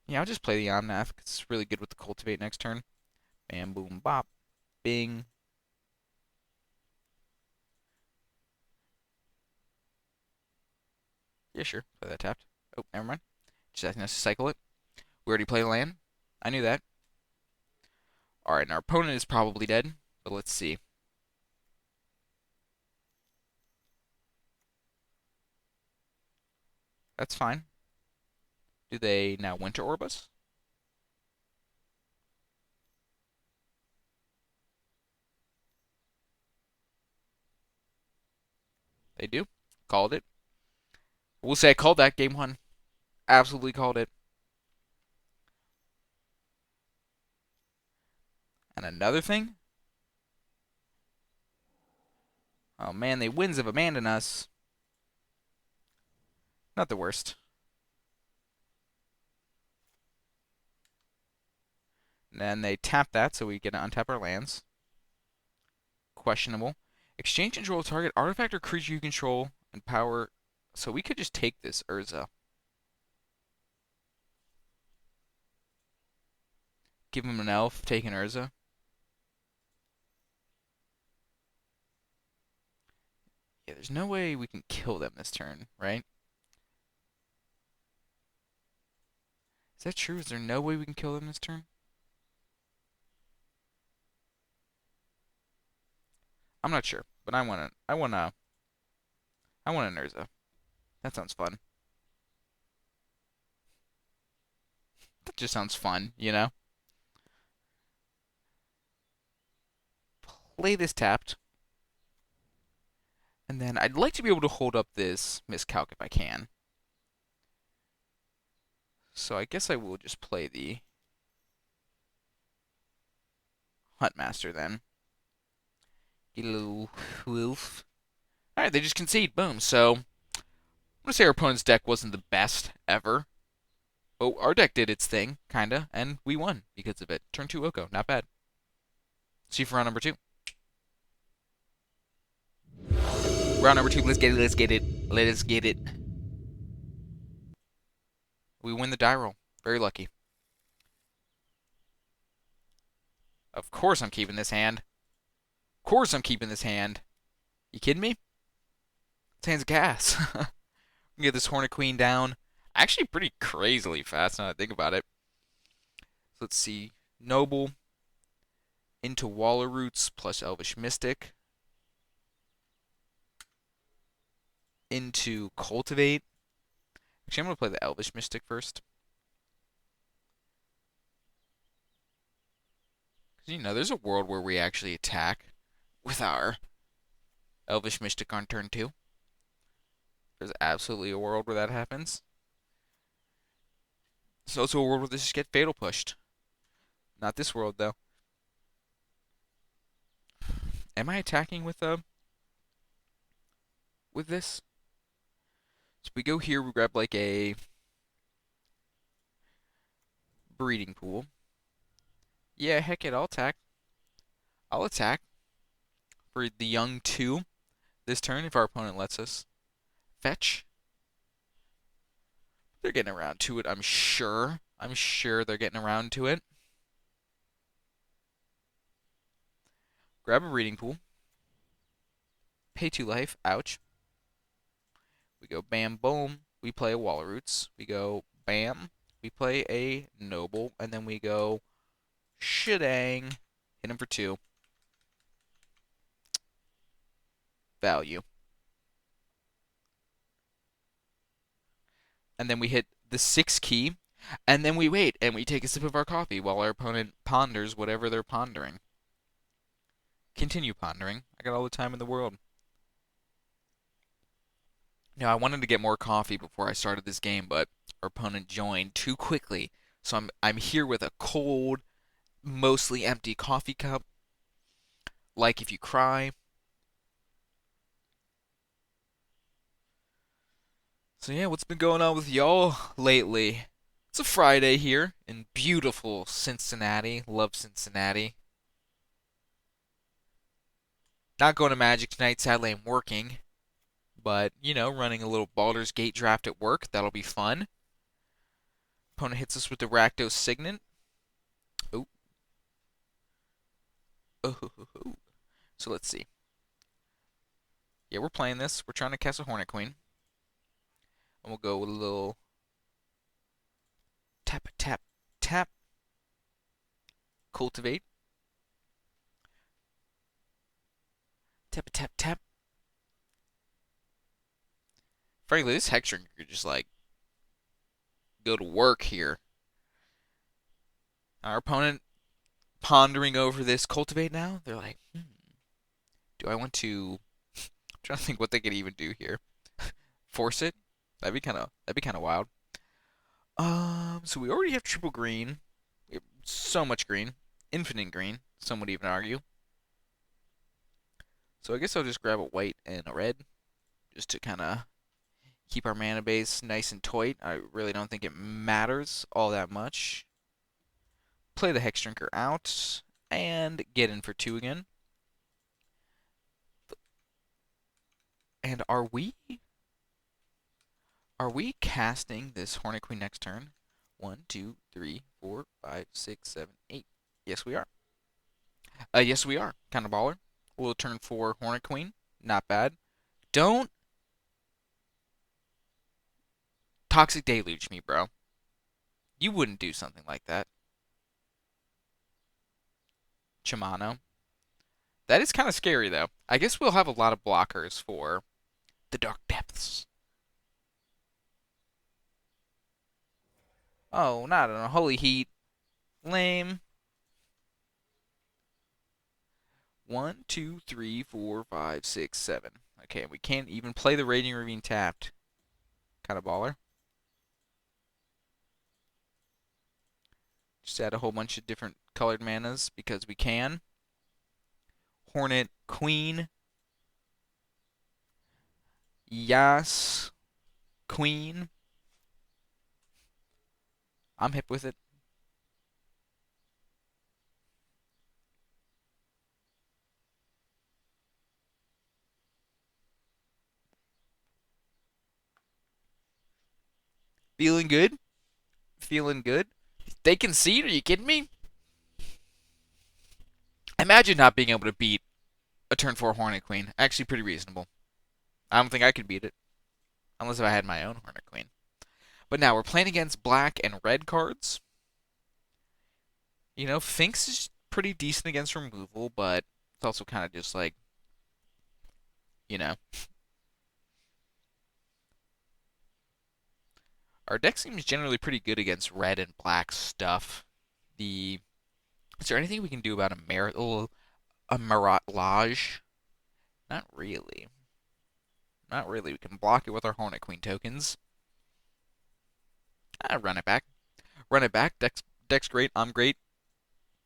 Yeah, I'll just play the Omnath, because it's really good with the Cultivate next turn. Bam, boom, bop, bing. Yeah, sure. Play that tapped. Oh, never mind. Just asking us to cycle it. We already play land. I knew that. Alright, and our opponent is probably dead, but let's see. That's fine. Do they now Winter Orb us? They do. Called it. We'll say I called that game one. Absolutely called it. And another thing. Oh man, the winds have abandoned us. Not the worst. And then they tap that so we get to untap our lands. Questionable. Exchange control target artifact or creature you control and power. So we could just take this Urza. Give him an elf, take an Urza. Yeah, there's no way we can kill them this turn, right? Is that true? Is there no way we can kill them this turn? I'm not sure, but I want an Urza. That sounds fun. That just sounds fun, you know? Play this tapped. And then I'd like to be able to hold up this miscalc if I can. So I guess I will just play the Huntmaster then. Get a little wolf. Alright, they just concede. Boom. So I'm gonna say our opponent's deck wasn't the best ever. Oh, our deck did its thing, kinda, and we won because of it. Turn 2 Oko, not bad. See you for round number 2. Round number 2, let's get it, let's get it, let's get it. We win the die roll. Very lucky. Of course I'm keeping this hand. Of course I'm keeping this hand. You kidding me? This hand's gas. Get this Hornet Queen down. Actually pretty crazily fast now that I think about it. So let's see. Noble into Waller Roots plus Elvish Mystic. Into Cultivate. Actually, I'm going to play the Elvish Mystic first. Because, you know, there's a world where we actually attack with our Elvish Mystic on turn 2. There's absolutely a world where that happens. There's also a world where this just get Fatal pushed. Not this world, though. Am I attacking with this? So we go here, we grab like a breeding pool. Yeah, heck it, I'll attack. I'll attack for the young 2 this turn if our opponent lets us. Fetch. They're getting around to it, I'm sure. I'm sure they're getting around to it. Grab a breeding pool. Pay 2 life. Ouch. We go bam, boom. We play a Wall of Roots. We go bam. We play a Noble. And then we go shidang. Hit him for 2. Value. And then we hit the 6 key. And then we wait. And we take a sip of our coffee while our opponent ponders whatever they're pondering. Continue pondering. I got all the time in the world. Now, I wanted to get more coffee before I started this game, but our opponent joined too quickly. So I'm here with a cold, mostly empty coffee cup. Like if you cry. So yeah, what's been going on with y'all lately? It's a Friday here in beautiful Cincinnati. Love Cincinnati. Not going to Magic tonight, sadly I'm working. But, you know, running a little Baldur's Gate draft at work. That'll be fun. Opponent hits us with the Rakdos Signet. Oh. Oh. So let's see. Yeah, we're playing this. We're trying to cast a Hornet Queen. And we'll go with a little tap, tap, tap. Cultivate. Tap, tap, tap. Frankly, this Hextring could just, like, go to work here. Our opponent pondering over this Cultivate now. They're like, do I want to Trying to think what they could even do here. Force it? That'd be kind of wild. So we already have triple green. We have so much green. Infinite green, some would even argue. So I guess I'll just grab a white and a red just to kind of keep our mana base nice and tight. I really don't think it matters all that much. Play the Hex Drinker out and get in for 2 again. And are we casting this Hornet Queen next turn? 1, 2, 3, 4, 5, 6, 7, 8. Yes, we are. Yes, we are. Kind of baller. We'll turn 4 Hornet Queen. Not bad. Don't Toxic Deluge me, bro. You wouldn't do something like that. Chimano. That is kind of scary, though. I guess we'll have a lot of blockers for the Dark Depths. Oh, not an Holy Heat. Lame. 1, 2, 3, 4, 5, 6, 7. Okay, we can't even play the Raging Ravine tapped. Kind of baller. Just add a whole bunch of different colored manas because we can. Hornet Queen. Yas Queen. I'm hip with it. Feeling good. Feeling good. They concede? Are you kidding me? Imagine not being able to beat a turn 4 Hornet Queen. Actually, pretty reasonable. I don't think I could beat it. Unless if I had my own Hornet Queen. But now we're playing against black and red cards. You know, Finks is pretty decent against removal, but it's also kind of just like, you know. Our deck seems generally pretty good against red and black stuff. Is there anything we can do about a Mirage? Not really. Not really. We can block it with our Hornet Queen tokens. Run it back. Run it back. Deck's great. I'm great.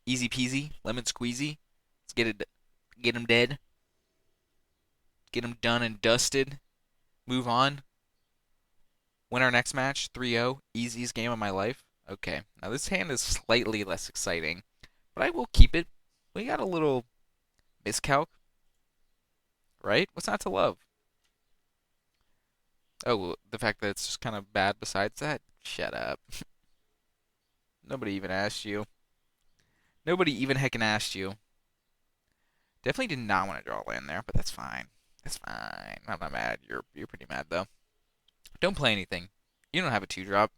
Easy peasy. Lemon squeezy. Let's get him dead. Get him done and dusted. Move on. Win our next match. 3-0. Easiest game of my life. Okay. Now this hand is slightly less exciting, but I will keep it. We got a little miscalc, right? What's not to love? Oh, the fact that it's just kind of bad besides that? Shut up. Nobody even asked you. Nobody even heckin' asked you. Definitely did not want to draw land there, but that's fine. That's fine. I'm not mad. You're pretty mad though. Don't play anything. You don't have a 2-drop.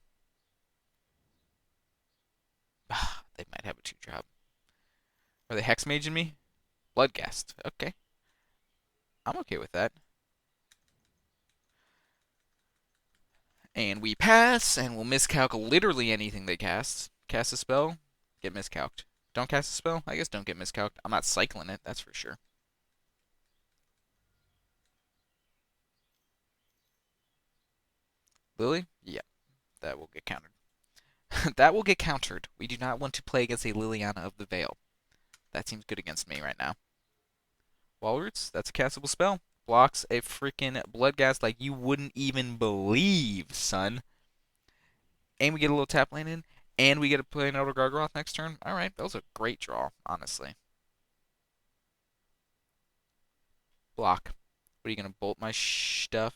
They might have a 2-drop. Are they hex maging me? Bloodghast. Okay. I'm okay with that. And we pass, and we'll miscalc literally anything they cast. Cast a spell, get miscalced. Don't cast a spell? I guess don't get miscalced. I'm not cycling it, that's for sure. Lily? Yeah, that will get countered. That will get countered. We do not want to play against a Liliana of the Veil. That seems good against me right now. Wallroots, that's a castable spell. Blocks a freaking Bloodghast like you wouldn't even believe, son. And we get a little tap land in, and we get to play an Elder Gargoth next turn. Alright, that was a great draw, honestly. Block. What are you gonna bolt my stuff?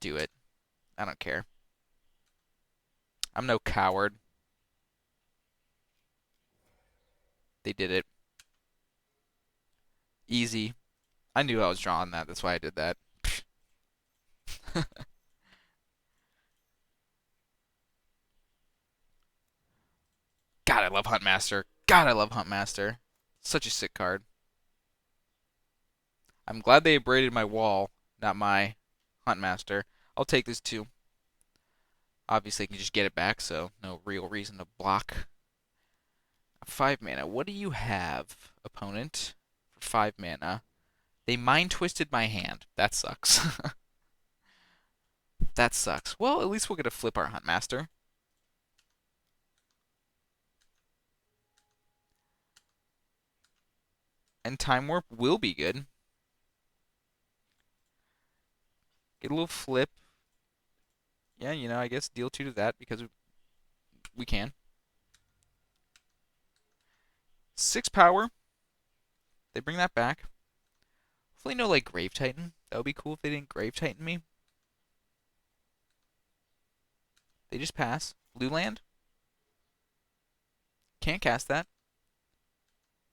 Do it. I don't care. I'm no coward. They did it. Easy. I knew I was drawing that. That's why I did that. God, I love Huntmaster. God, I love Huntmaster. Such a sick card. I'm glad they abraded my wall, not my Huntmaster. I'll take this too. Obviously, I can just get it back, so no real reason to block. 5 mana. What do you have, opponent, for 5 mana? They mind twisted my hand. That sucks. That sucks. Well, at least we'll get to flip our Huntmaster. And Time Warp will be good. Get a little flip. Yeah, I guess deal 2 to that because we can. 6 power. They bring that back. Hopefully no, like, Grave Titan. That would be cool if they didn't Grave Titan me. They just pass. Blue land. Can't cast that.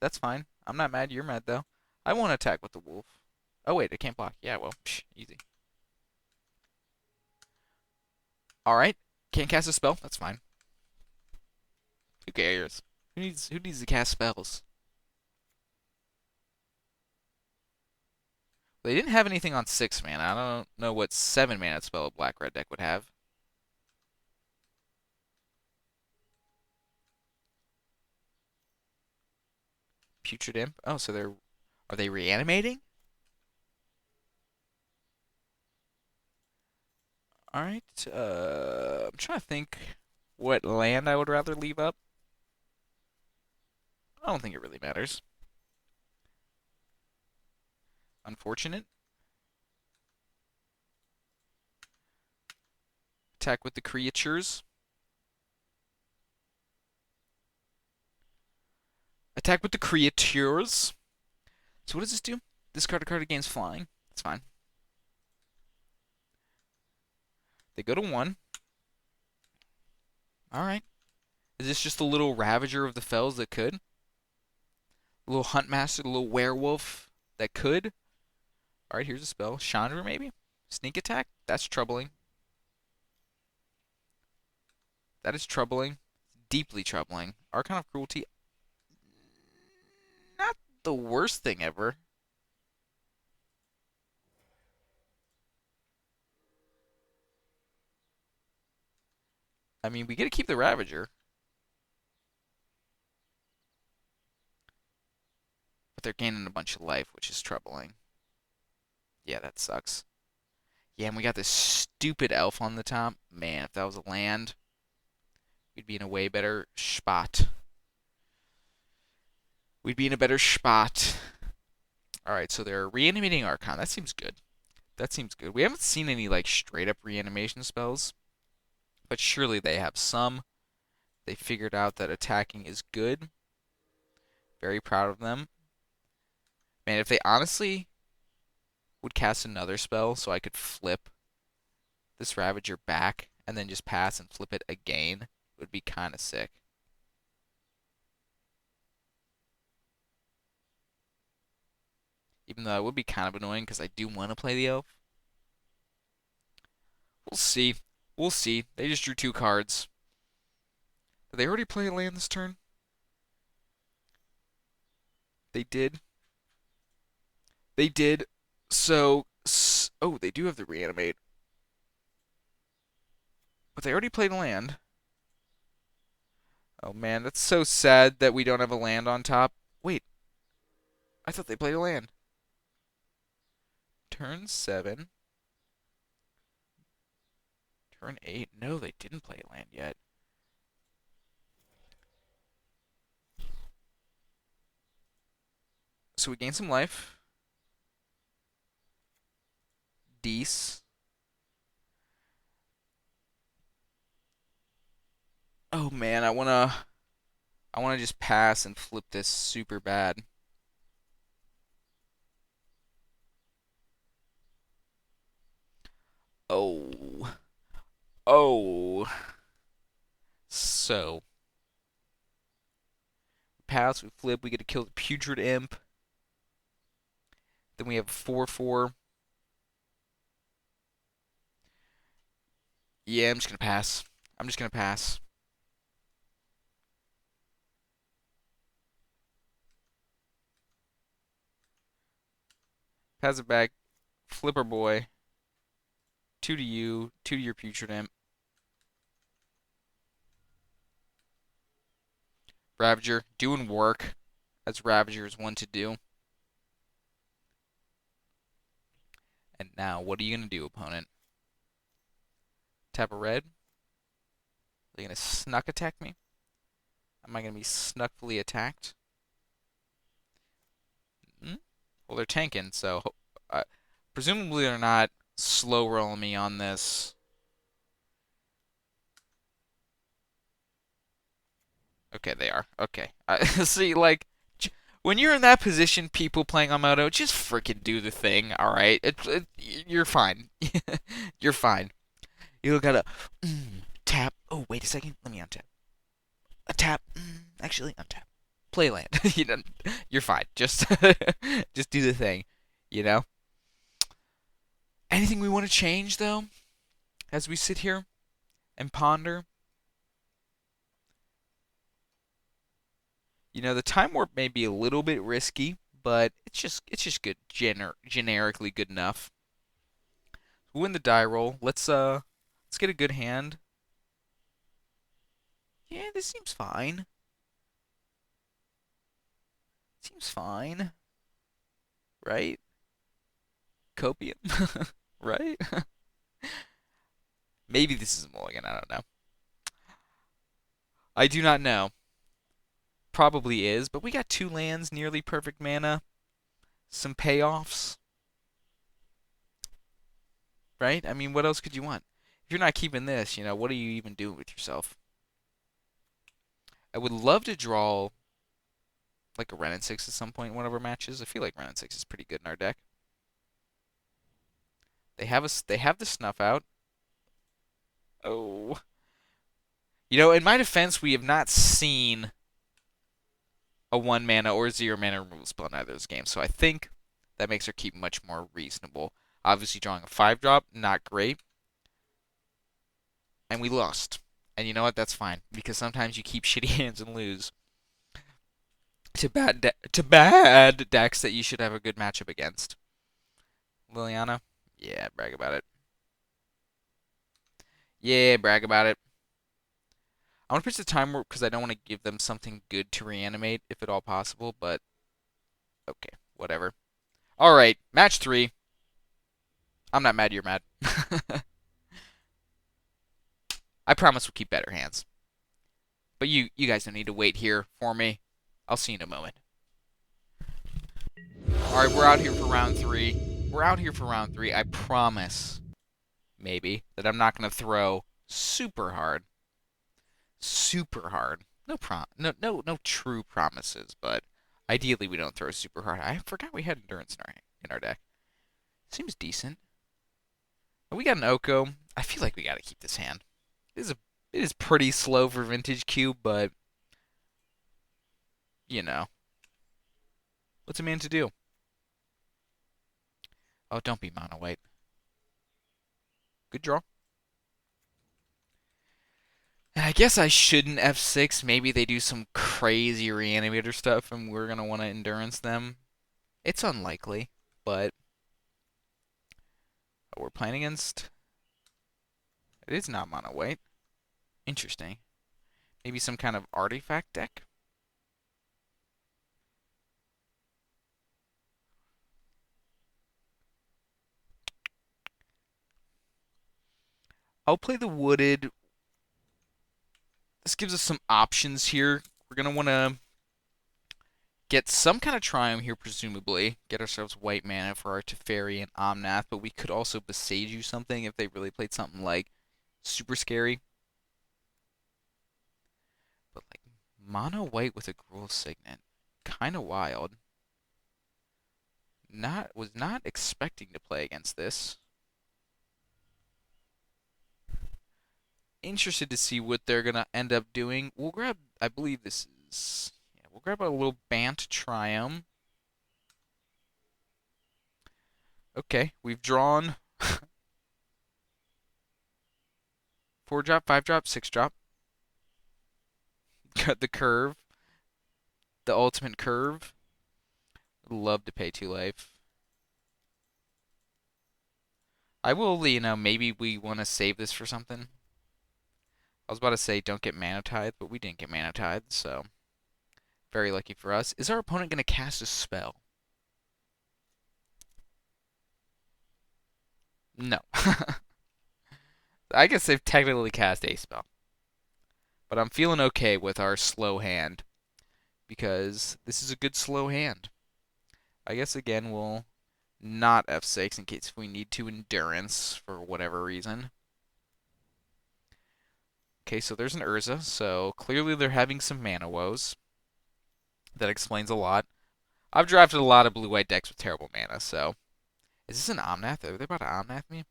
That's fine. I'm not mad. You're mad, though. I won't attack with the wolf. Oh, wait. I can't block. Yeah, well, easy. Alright. Can't cast a spell. That's fine. Who cares? Who needs to cast spells? They didn't have anything on 6 mana. I don't know what 7 mana spell a black-red deck would have. Putrid Imp. Oh, so are they reanimating? Alright. I'm trying to think what land I would rather leave up. I don't think it really matters. Unfortunate. Attack with the creatures. Attack with the creatures. So what does this do? Discard a card against flying. That's fine. They go to 1. Alright. Is this just a little Ravager of the Fells that could? A little Huntmaster, a little werewolf that could? Alright, here's a spell. Chandra, maybe? Sneak attack? That's troubling. That is troubling. Deeply troubling. Archon of Cruelty. Not the worst thing ever. I mean, we get to keep the Ravager. But they're gaining a bunch of life, which is troubling. Yeah, that sucks. Yeah, and we got this stupid elf on the top. Man, if that was a land, we'd be in a way better spot. We'd be in a better spot. Alright, so they're reanimating Archon. That seems good. That seems good. We haven't seen any, like, straight-up reanimation spells. But surely they have some. They figured out that attacking is good. Very proud of them. Man, if they honestly would cast another spell so I could flip this Ravager back and then just pass and flip it again, it would be kind of sick. Even though it would be kind of annoying because I do want to play the elf. We'll see. We'll see. They just drew 2 cards. Did they already play a land this turn? They did. They did. So, oh, they do have the reanimate. But they already played a land. Oh man, that's so sad that we don't have a land on top. Wait, I thought they played a land. Turn 7. Turn 8. No, they didn't play a land yet. So we gain some life. Dece. Oh man, I wanna just pass and flip this super bad. Oh. Oh. So, pass, we flip, we get to kill the Putrid Imp. Then we have 4/4. Yeah, I'm just gonna pass. I'm just gonna pass. Pass it back. Flipper boy. 2 to you, 2 to your Putrid Imp. Ravager doing work as Ravagers want to do. And now, what are you going to do, opponent? Tap a red? Are you going to snuck attack me? Am I going to be snuckfully attacked? Hmm? Well, they're tanking, so uh, presumably they're not slow rolling me on this. Okay, they are. Okay. See, like, when you're in that position, people playing on Moto, just freaking do the thing, alright? You're fine. You're fine. You gotta tap. Oh, wait a second. Let me untap. A tap. Actually, untap. Play land. You're fine. Just, just do the thing. You know. Anything we want to change though, as we sit here and ponder? The time warp may be a little bit risky, but it's just good, generically good enough. We'll win the die roll. Let's get a good hand. Yeah, this seems fine. Seems fine, right? Copium, right? Maybe this is a mulligan. I don't know. I do not know. Probably is, but we got two lands, nearly perfect mana, some payoffs, right? I mean, what else could you want? If you're not keeping this, what are you even doing with yourself? I would love to draw like a Ren and 6 at some point in one of our matches. I feel like Ren and 6 is pretty good in our deck. They have the snuff out. Oh. In my defense, we have not seen a 1 mana or 0 mana removal spell in either of those games. So I think that makes our keep much more reasonable. Obviously, drawing a 5-drop, not great. And we lost. And you know what? That's fine. Because sometimes you keep shitty hands and lose to bad decks that you should have a good matchup against. Liliana? Yeah, brag about it. Yeah, brag about it. I want to pitch the time warp because I don't want to give them something good to reanimate, if at all possible, but okay, whatever. Alright, match 3. I'm not mad you're mad. I promise we'll keep better hands. But you guys don't need to wait here for me. I'll see you in a moment. Alright, we're out here for round 3. We're out here for round 3. I promise, maybe, that I'm not going to throw super hard. Super hard. No true promises, but ideally we don't throw super hard. I forgot we had endurance in our deck. Seems decent. We got an Oko. I feel like we got to keep this hand. It is pretty slow for vintage cube, but you know, what's a man to do? Oh, don't be mono white. Good draw. I guess I shouldn't F6. Maybe they do some crazy reanimator stuff and we're going to want to endurance them. It's unlikely, but we're playing against... It is not mono white. Interesting. Maybe some kind of artifact deck? I'll play the wooded. This gives us some options here. We're going to want to get some kind of Triumph here, presumably. Get ourselves white mana for our Teferi and Omnath, but we could also Besage you something if they really played something like super scary. But like mono white with a Gruul Signet. Kind of wild. Was not expecting to play against this. Interested to see what they're gonna end up doing. We'll grab, I believe this is, yeah, we'll grab a little Bant Triumph. Okay, we've drawn 4-drop, 5-drop, 6-drop. Got the curve, the ultimate curve. Love to pay 2 life. I will, maybe we want to save this for something. I was about to say don't get Mana Tithe, but we didn't get Mana Tithe, so very lucky for us. Is our opponent going to cast a spell? No. I guess they've technically cast a spell. But I'm feeling okay with our slow hand because this is a good slow hand. I guess again we'll not F6 in case we need to endurance for whatever reason. Okay, so there's an Urza, so clearly they're having some mana woes. That explains a lot. I've drafted a lot of blue-white decks with terrible mana, so... Is this an Omnath? Are they about to Omnath me?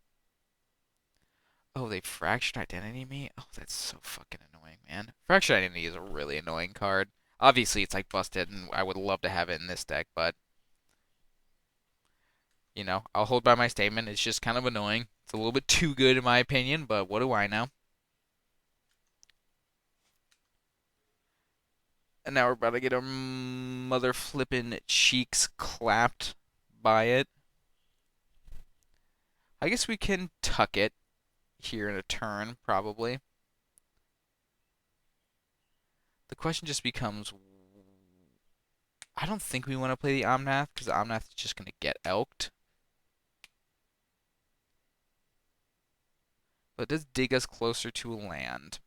Oh, they Fractured Identity me? Oh, that's so fucking annoying, man. Fractured Identity is a really annoying card. Obviously, it's like busted, and I would love to have it in this deck, but... You know, I'll hold by my statement. It's just kind of annoying. It's a little bit too good in my opinion, but what do I know? And now we're about to get our mother flippin' cheeks clapped by it. I guess we can tuck it here in a turn, probably. The question just becomes, I don't think we want to play the Omnath, because the Omnath is just going to get elked. But it does dig us closer to a land.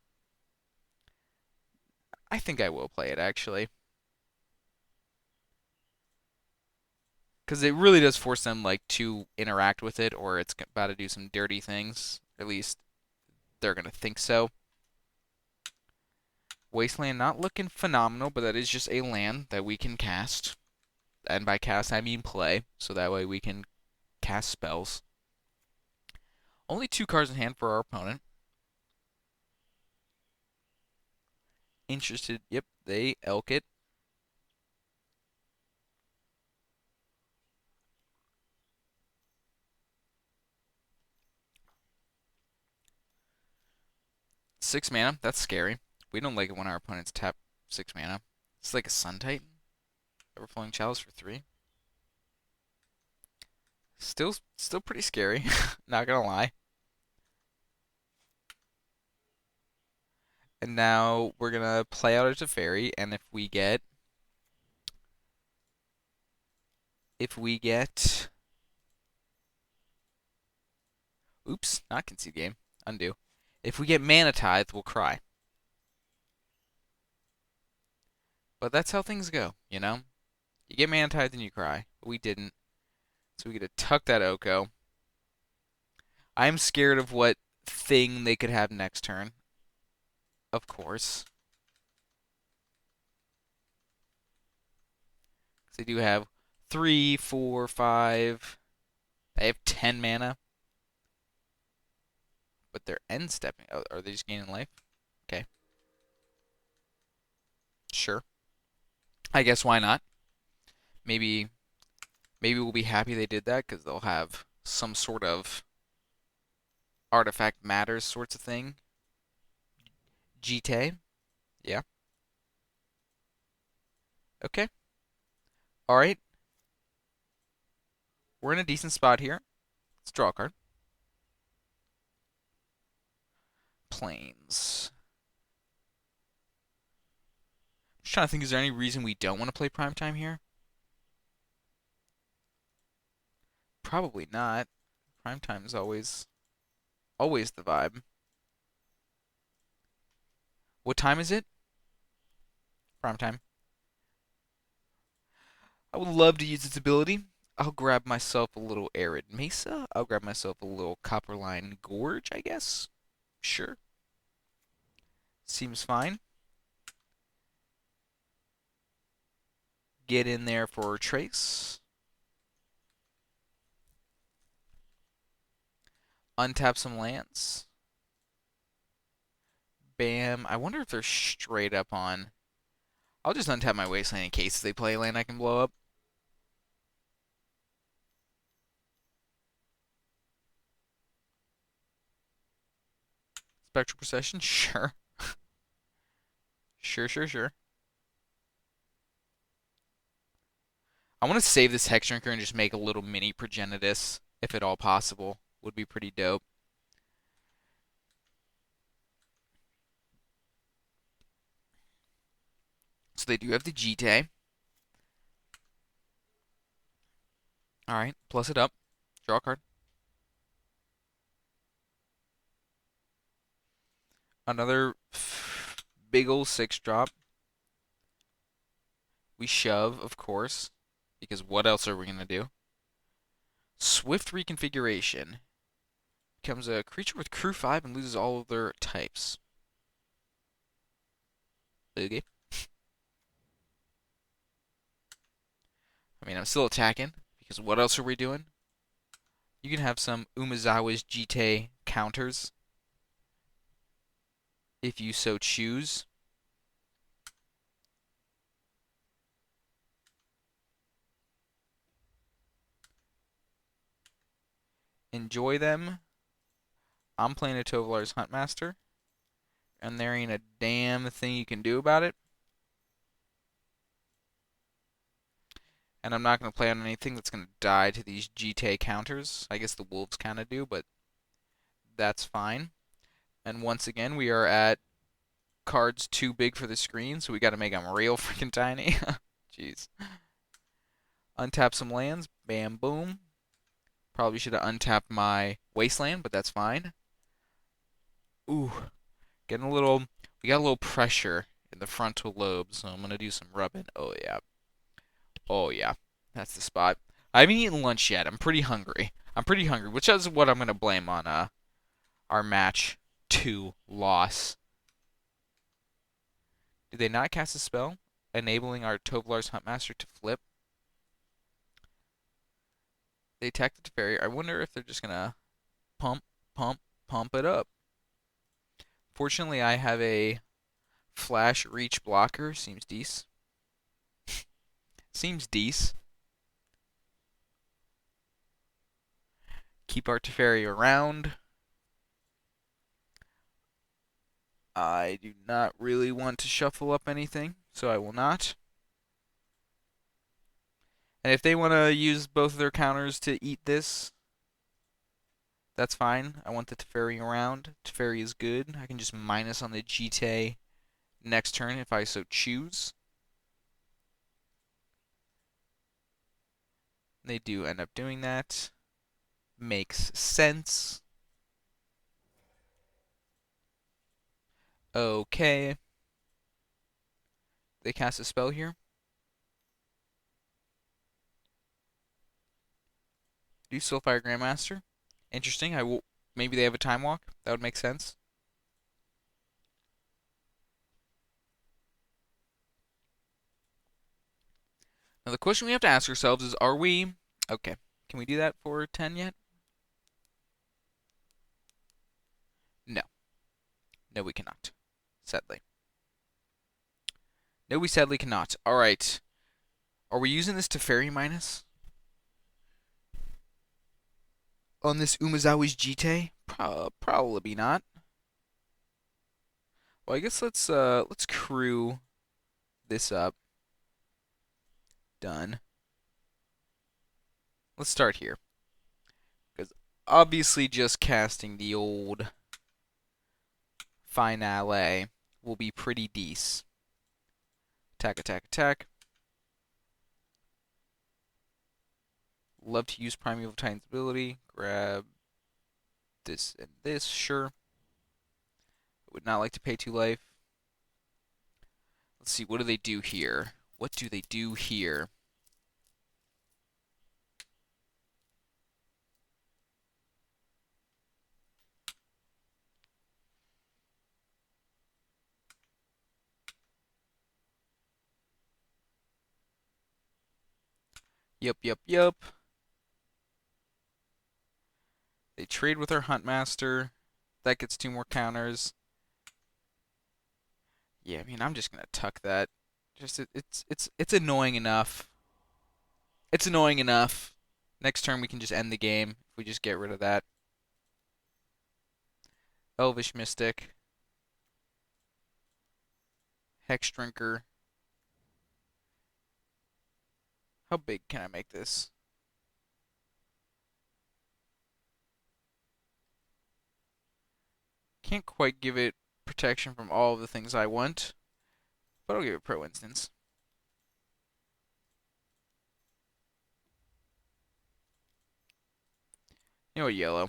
I think I will play it, actually. Because it really does force them, like, to interact with it, or it's about to do some dirty things. At least they're going to think so. Wasteland not looking phenomenal, but that is just a land that we can cast. And by cast, I mean play, so that way we can cast spells. Only 2 cards in hand for our opponent. Interested, yep, they elk it. Six mana, that's scary. We don't like it when our opponents tap 6 mana. It's like a Sun Titan. Everflowing Chalice for 3. Still pretty scary, not gonna lie. And now we're gonna play out as a fairy, and if we get oops, not concede game, undo. If we get Mana Tithe, we'll cry. But that's how things go, you know? You get Mana Tithe and you cry. But we didn't. So we get to tuck that Oko. I'm scared of what thing they could have next turn. Of course. Because they do have 3, 4, 5. They have 10 mana. But they're end stepping. Oh, are they just gaining life? Okay. Sure. I guess why not? Maybe we'll be happy they did that because they'll have some sort of artifact matters sorts of thing. GT. Yeah. Okay. All right. We're in a decent spot here. Let's draw a card. Planes. Just trying to think, is there any reason we don't want to play Primetime here? Probably not. Primetime is always the vibe. What time is it? Primetime. I would love to use its ability. I'll grab myself a little Arid Mesa. I'll grab myself a little Copperline Gorge, I guess. Sure. Seems fine. Get in there for a trace. Untap some lands. Bam. I wonder if they're straight up on. I'll just untap my Wasteland in case they play a land I can blow up. Spectral Procession? Sure. Sure. I want to save this Hex Drinker and just make a little mini Progenitus, if at all possible. Would be pretty dope. So they do have the GT. Alright, plus it up. Draw a card. Another big ol' 6-drop. We shove, of course, because what else are we going to do? Swift reconfiguration. Becomes a creature with crew 5 and loses all of their types. Okay. I mean, I'm still attacking, because what else are we doing? You can have some Umezawa's Jite counters, if you so choose. Enjoy them. I'm playing a Tovolar's Huntmaster, and there ain't a damn thing you can do about it. And I'm not going to play on anything that's going to die to these Jite counters. I guess the wolves kind of do, but that's fine. And once again, we are at cards too big for the screen, so we got to make them real freaking tiny. Jeez. Untap some lands. Bam, boom. Probably should have untapped my Wasteland, but that's fine. Ooh, getting a little. We got a little pressure in the frontal lobe, so I'm gonna do some rubbing. Oh yeah. Oh yeah. That's the spot. I haven't eaten lunch yet. I'm pretty hungry. Which is what I'm gonna blame on our match 2 loss. Did they not cast a spell enabling our Tovolar's Huntmaster to flip? They attacked the Teferi. I wonder if they're just gonna pump, pump, pump it up. Fortunately, I have a flash reach blocker. Seems decent. Seems decent. Keep our Teferi around. I do not really want to shuffle up anything, so I will not. And if they want to use both of their counters to eat this, that's fine. I want the Teferi around. Teferi is good. I can just minus on the Jite next turn if I so choose. They do end up doing that. Makes sense. Okay. They cast a spell here. Do Soulfire Grandmaster. Interesting. I will. Maybe they have a time walk. That would make sense. Now the question we have to ask ourselves is: are we okay? Can we do that for 10 yet? No. No, we cannot. Sadly. No, we sadly cannot. All right. Are we using this Teferi minus on this Umezawa's Jite? Probably not. Well, I guess let's crew this up. Done. Let's start here. Because obviously just casting the old finale will be pretty decent. Attack, attack, attack. Love to use Primeval Titan's ability. Grab this and this, sure. Would not like to pay 2 life. Let's see, what do they do here? What do they do here? Yup, yup, yup. They trade with our Huntmaster. That gets 2 more counters. Yeah, I mean, I'm just gonna tuck that. Just it's annoying enough. It's annoying enough. Next turn we can just end the game if we just get rid of that. Elvish Mystic. Hex Drinker. How big can I make this? Can't quite give it protection from all of the things I want, but I'll give it Pro Instance. You know what, yellow?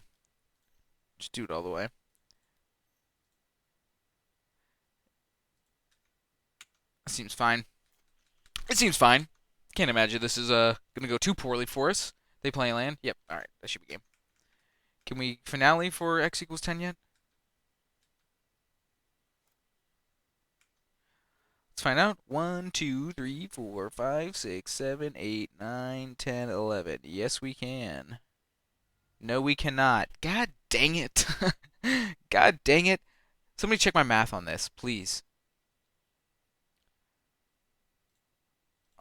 Just do it all the way. seems fine. It seems fine. Can't imagine this is gonna go too poorly for us. They play land. Yep. All right. That should be game. Can we finale for x equals 10 yet? Let's find out. 1, 2, 3, 4, 5, 6, 7, 8, 9, 10, 11. Yes, we can. No, we cannot. God dang it. God dang it. Somebody check my math on this, please.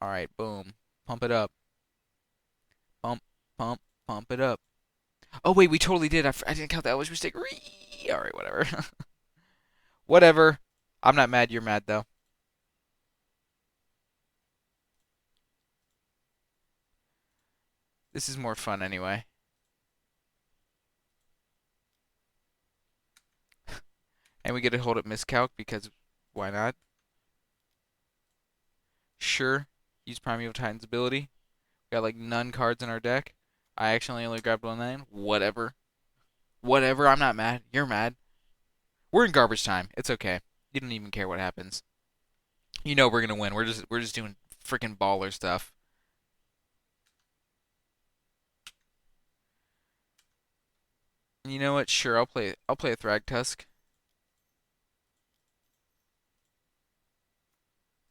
All right, boom. Pump it up. Pump, pump, pump it up. Oh, wait, we totally did. I didn't count that. That was a mistake. All right, whatever. Whatever. I'm not mad. You're mad, though. This is more fun anyway. And we get to hold up miscalc because why not? Sure. Use Primeval Titan's ability. Got like none cards in our deck. I actually only grabbed 1 land. Whatever. Whatever. I'm not mad. You're mad. We're in garbage time. It's okay. You don't even care what happens. You know we're gonna win. We're just doing freaking baller stuff. And you know what? Sure, I'll play a Thragtusk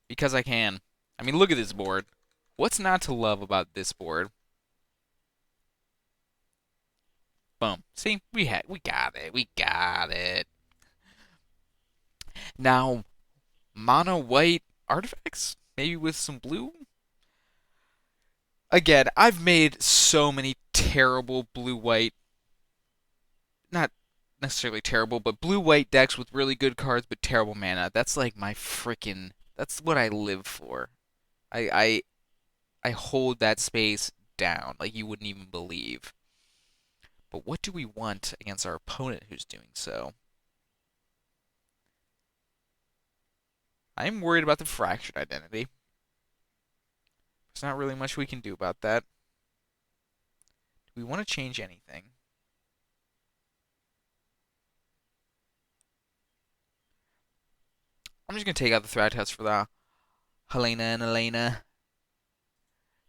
because I can. I mean, look at this board. What's not to love about this board? Boom. See, we got it. We got it. Now, mono white artifacts, maybe with some blue. Again, I've made so many terrible blue white, not necessarily terrible, but blue white decks with really good cards but terrible mana. That's like my freaking. That's what I live for. I I I hold that space down like you wouldn't even believe. But what do we want against our opponent who's doing so? I'm worried about the fractured identity. There's not really much we can do about that. Do we want to change anything? I'm just going to take out the Thratus for the Helena and Elena.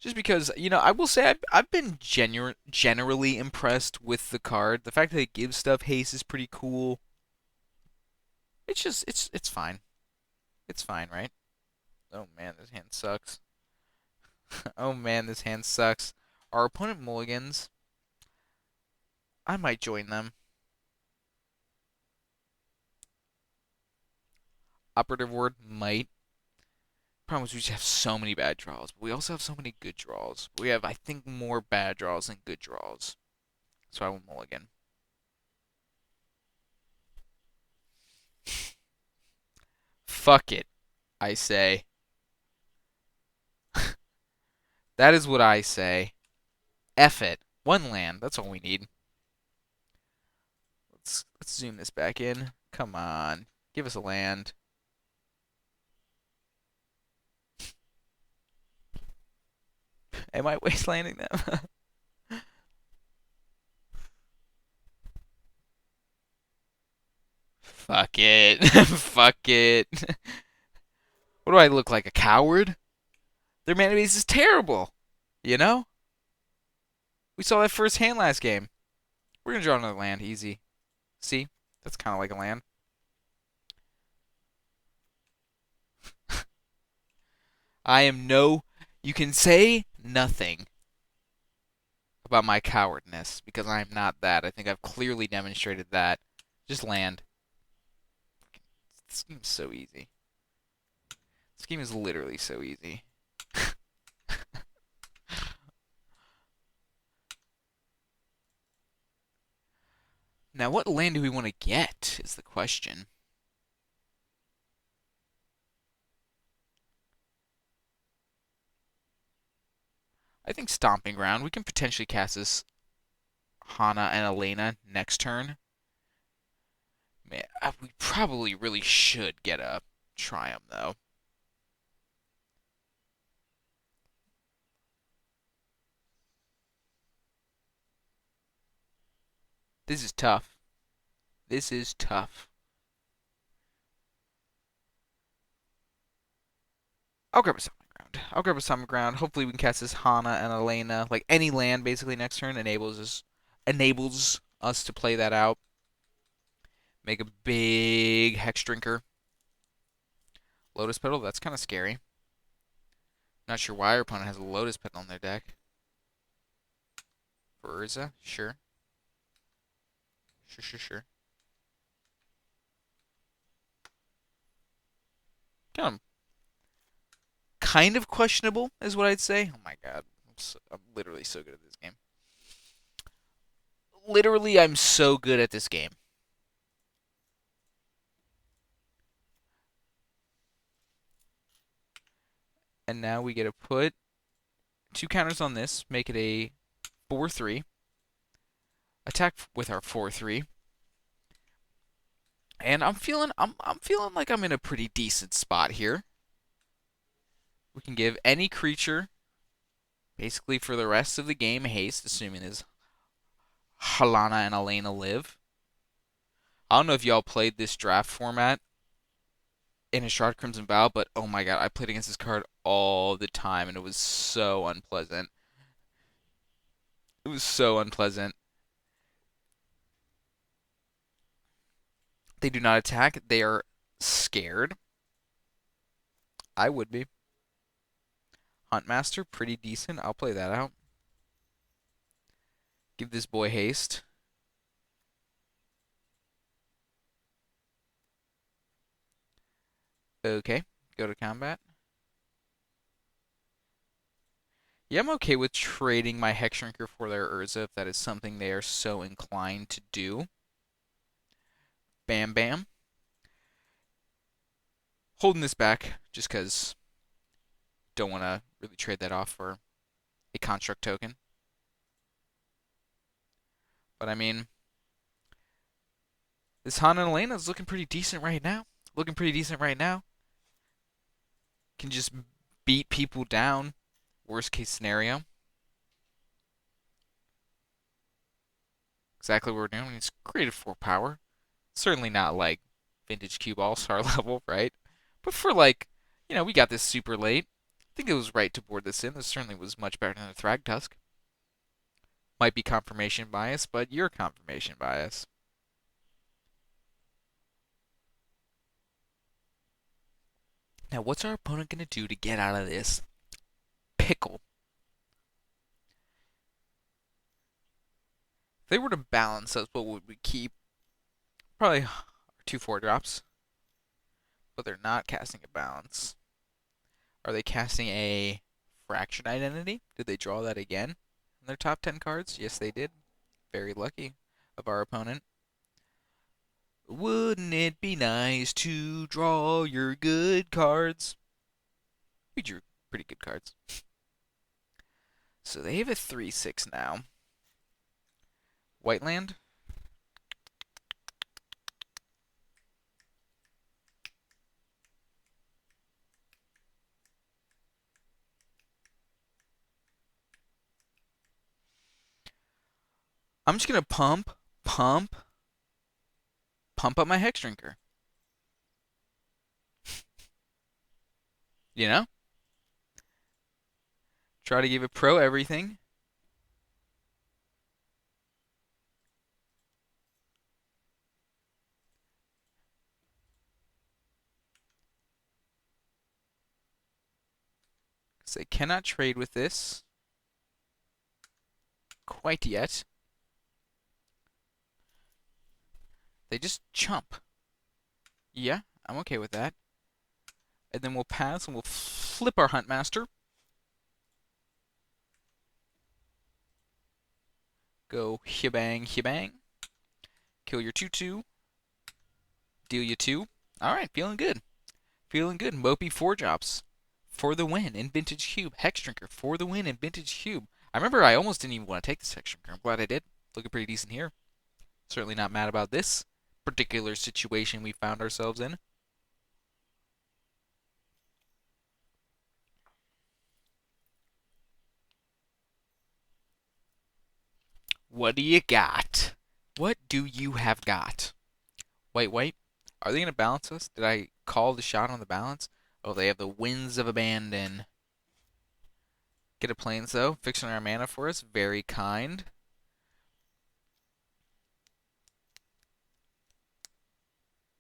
Just because, I will say I've been generally impressed with the card. The fact that it gives stuff haste is pretty cool. It's fine. It's fine, right? Oh man, this hand sucks. Oh man, this hand sucks. Our opponent mulligans. I might join them. Operative word might. Problem is we just have so many bad draws, but we also have so many good draws. We have, I think, more bad draws than good draws. So I will mulligan. Fuck it, I say. That is what I say. F it. 1 land. That's all we need. Let's zoom this back in. Come on, give us a land. Am I wastelanding them? Fuck it. Fuck it. What do I look like, a coward? Their mana base is terrible. You know? We saw that first hand last game. We're gonna draw another land, easy. See? That's kind of like a land. I am no. You can say nothing about my cowardness because I am not that. I think I've clearly demonstrated that. Just land. This game is so easy. This game is literally so easy. Now, what land do we want to get is the question. I think Stomping Ground. We can potentially cast this Hana and Elena next turn. Man, we probably really should get a Triumph, though. This is tough. This is tough. I'll grab a summon ground. I'll grab a summon ground. Hopefully we can cast this Hana and Elena. Like any land basically next turn enables us to play that out. Make a big Hex Drinker. Lotus Petal, that's kind of scary. Not sure why our opponent has a Lotus Petal on their deck. For Urza, sure. Sure. Kind of questionable is what I'd say. Oh my god, I'm literally so good at this game. Literally, I'm so good at this game. And now we get to put 2 counters on this, make it a 4/3. Attack with our 4/3. And I'm feeling like I'm in a pretty decent spot here. We can give any creature basically for the rest of the game haste, assuming his Halana and Elena live. I don't know if y'all played this draft format in a Shard Crimson Vow, but oh my god, I played against this card all the time and it was so unpleasant. It was so unpleasant. They do not attack. They are scared. I would be. Huntmaster, pretty decent. I'll play that out. Give this boy haste. Okay, go to combat. Yeah, I'm okay with trading my Hex Shrinker for their Urza if that is something they are so inclined to do. Bam Bam. Holding this back just because don't want to really trade that off for a construct token. But I mean, this Hana and Elena is looking pretty decent right now. Can just beat people down. Worst case scenario. Exactly what we're doing. It's created 4 power. Certainly not like Vintage Cube All-Star level, right? But for like, we got this super late. I think it was right to board this in. This certainly was much better than the Thragtusk. Might be confirmation bias, but you're confirmation bias. Now, what's our opponent going to do to get out of this pickle? If they were to balance us, what would we keep? Probably 2/4 drops. But they're not casting a balance. Are they casting a Fractured Identity? Did they draw that again in their top 10 cards? Yes, they did. Very lucky of our opponent. Wouldn't it be nice to draw your good cards? We drew pretty good cards. So they have a 3/6 now. White land. I'm just going to pump up my Hex Drinker. You know? Try to give it pro everything. Because they cannot trade with this quite yet. They just chump. Yeah, I'm okay with that. And then we'll pass and we'll flip our Huntmaster. Go hibang, hibang. Kill your 2/2. Deal you 2. Alright, feeling good. Mopey 4 drops for the win in Vintage Cube. Hex Drinker for the win in Vintage Cube. I remember I almost didn't even want to take this Hex Drinker. I'm glad I did. Looking pretty decent here. Certainly not mad about this particular situation we found ourselves in. What do you got? What do you have got? Wait. Are they going to balance us? Did I call the shot on the balance? Oh, they have the Winds of Abandon. Get a plains though, fixing our mana for us. Very kind.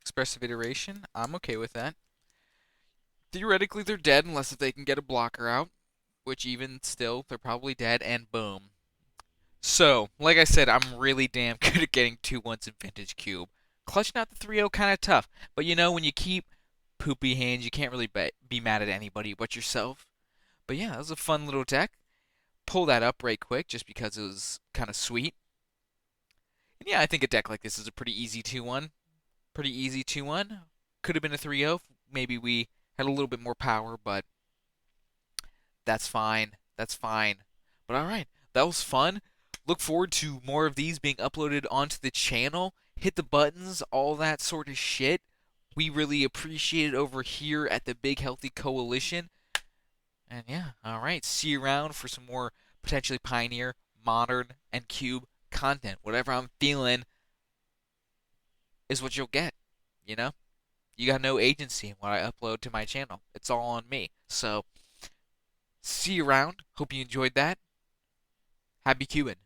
Expressive Iteration. I'm okay with that. Theoretically, they're dead unless if they can get a blocker out, which even still, they're probably dead, and boom. So, like I said, I'm really damn good at getting 2-1s in Vintage Cube. Clutching out the 3-0 kind of tough, but you know, when you keep poopy hands, you can't really be mad at anybody but yourself. But yeah, that was a fun little deck. Pull that up right quick just because it was kind of sweet. And yeah, I think a deck like this is a pretty easy 2-1. Pretty easy 2-1. Could have been a 3-0. Maybe we had a little bit more power, but that's fine. That's fine. But all right, that was fun. Look forward to more of these being uploaded onto the channel. Hit the buttons, all that sort of shit. We really appreciate it over here at the Big Healthy Coalition. And yeah, all right. See you around for some more potentially Pioneer, Modern, and Cube content. Whatever I'm feeling is what you'll get. You know? You got no agency in what I upload to my channel. It's all on me. So, see you around. Hope you enjoyed that. Happy Cubing.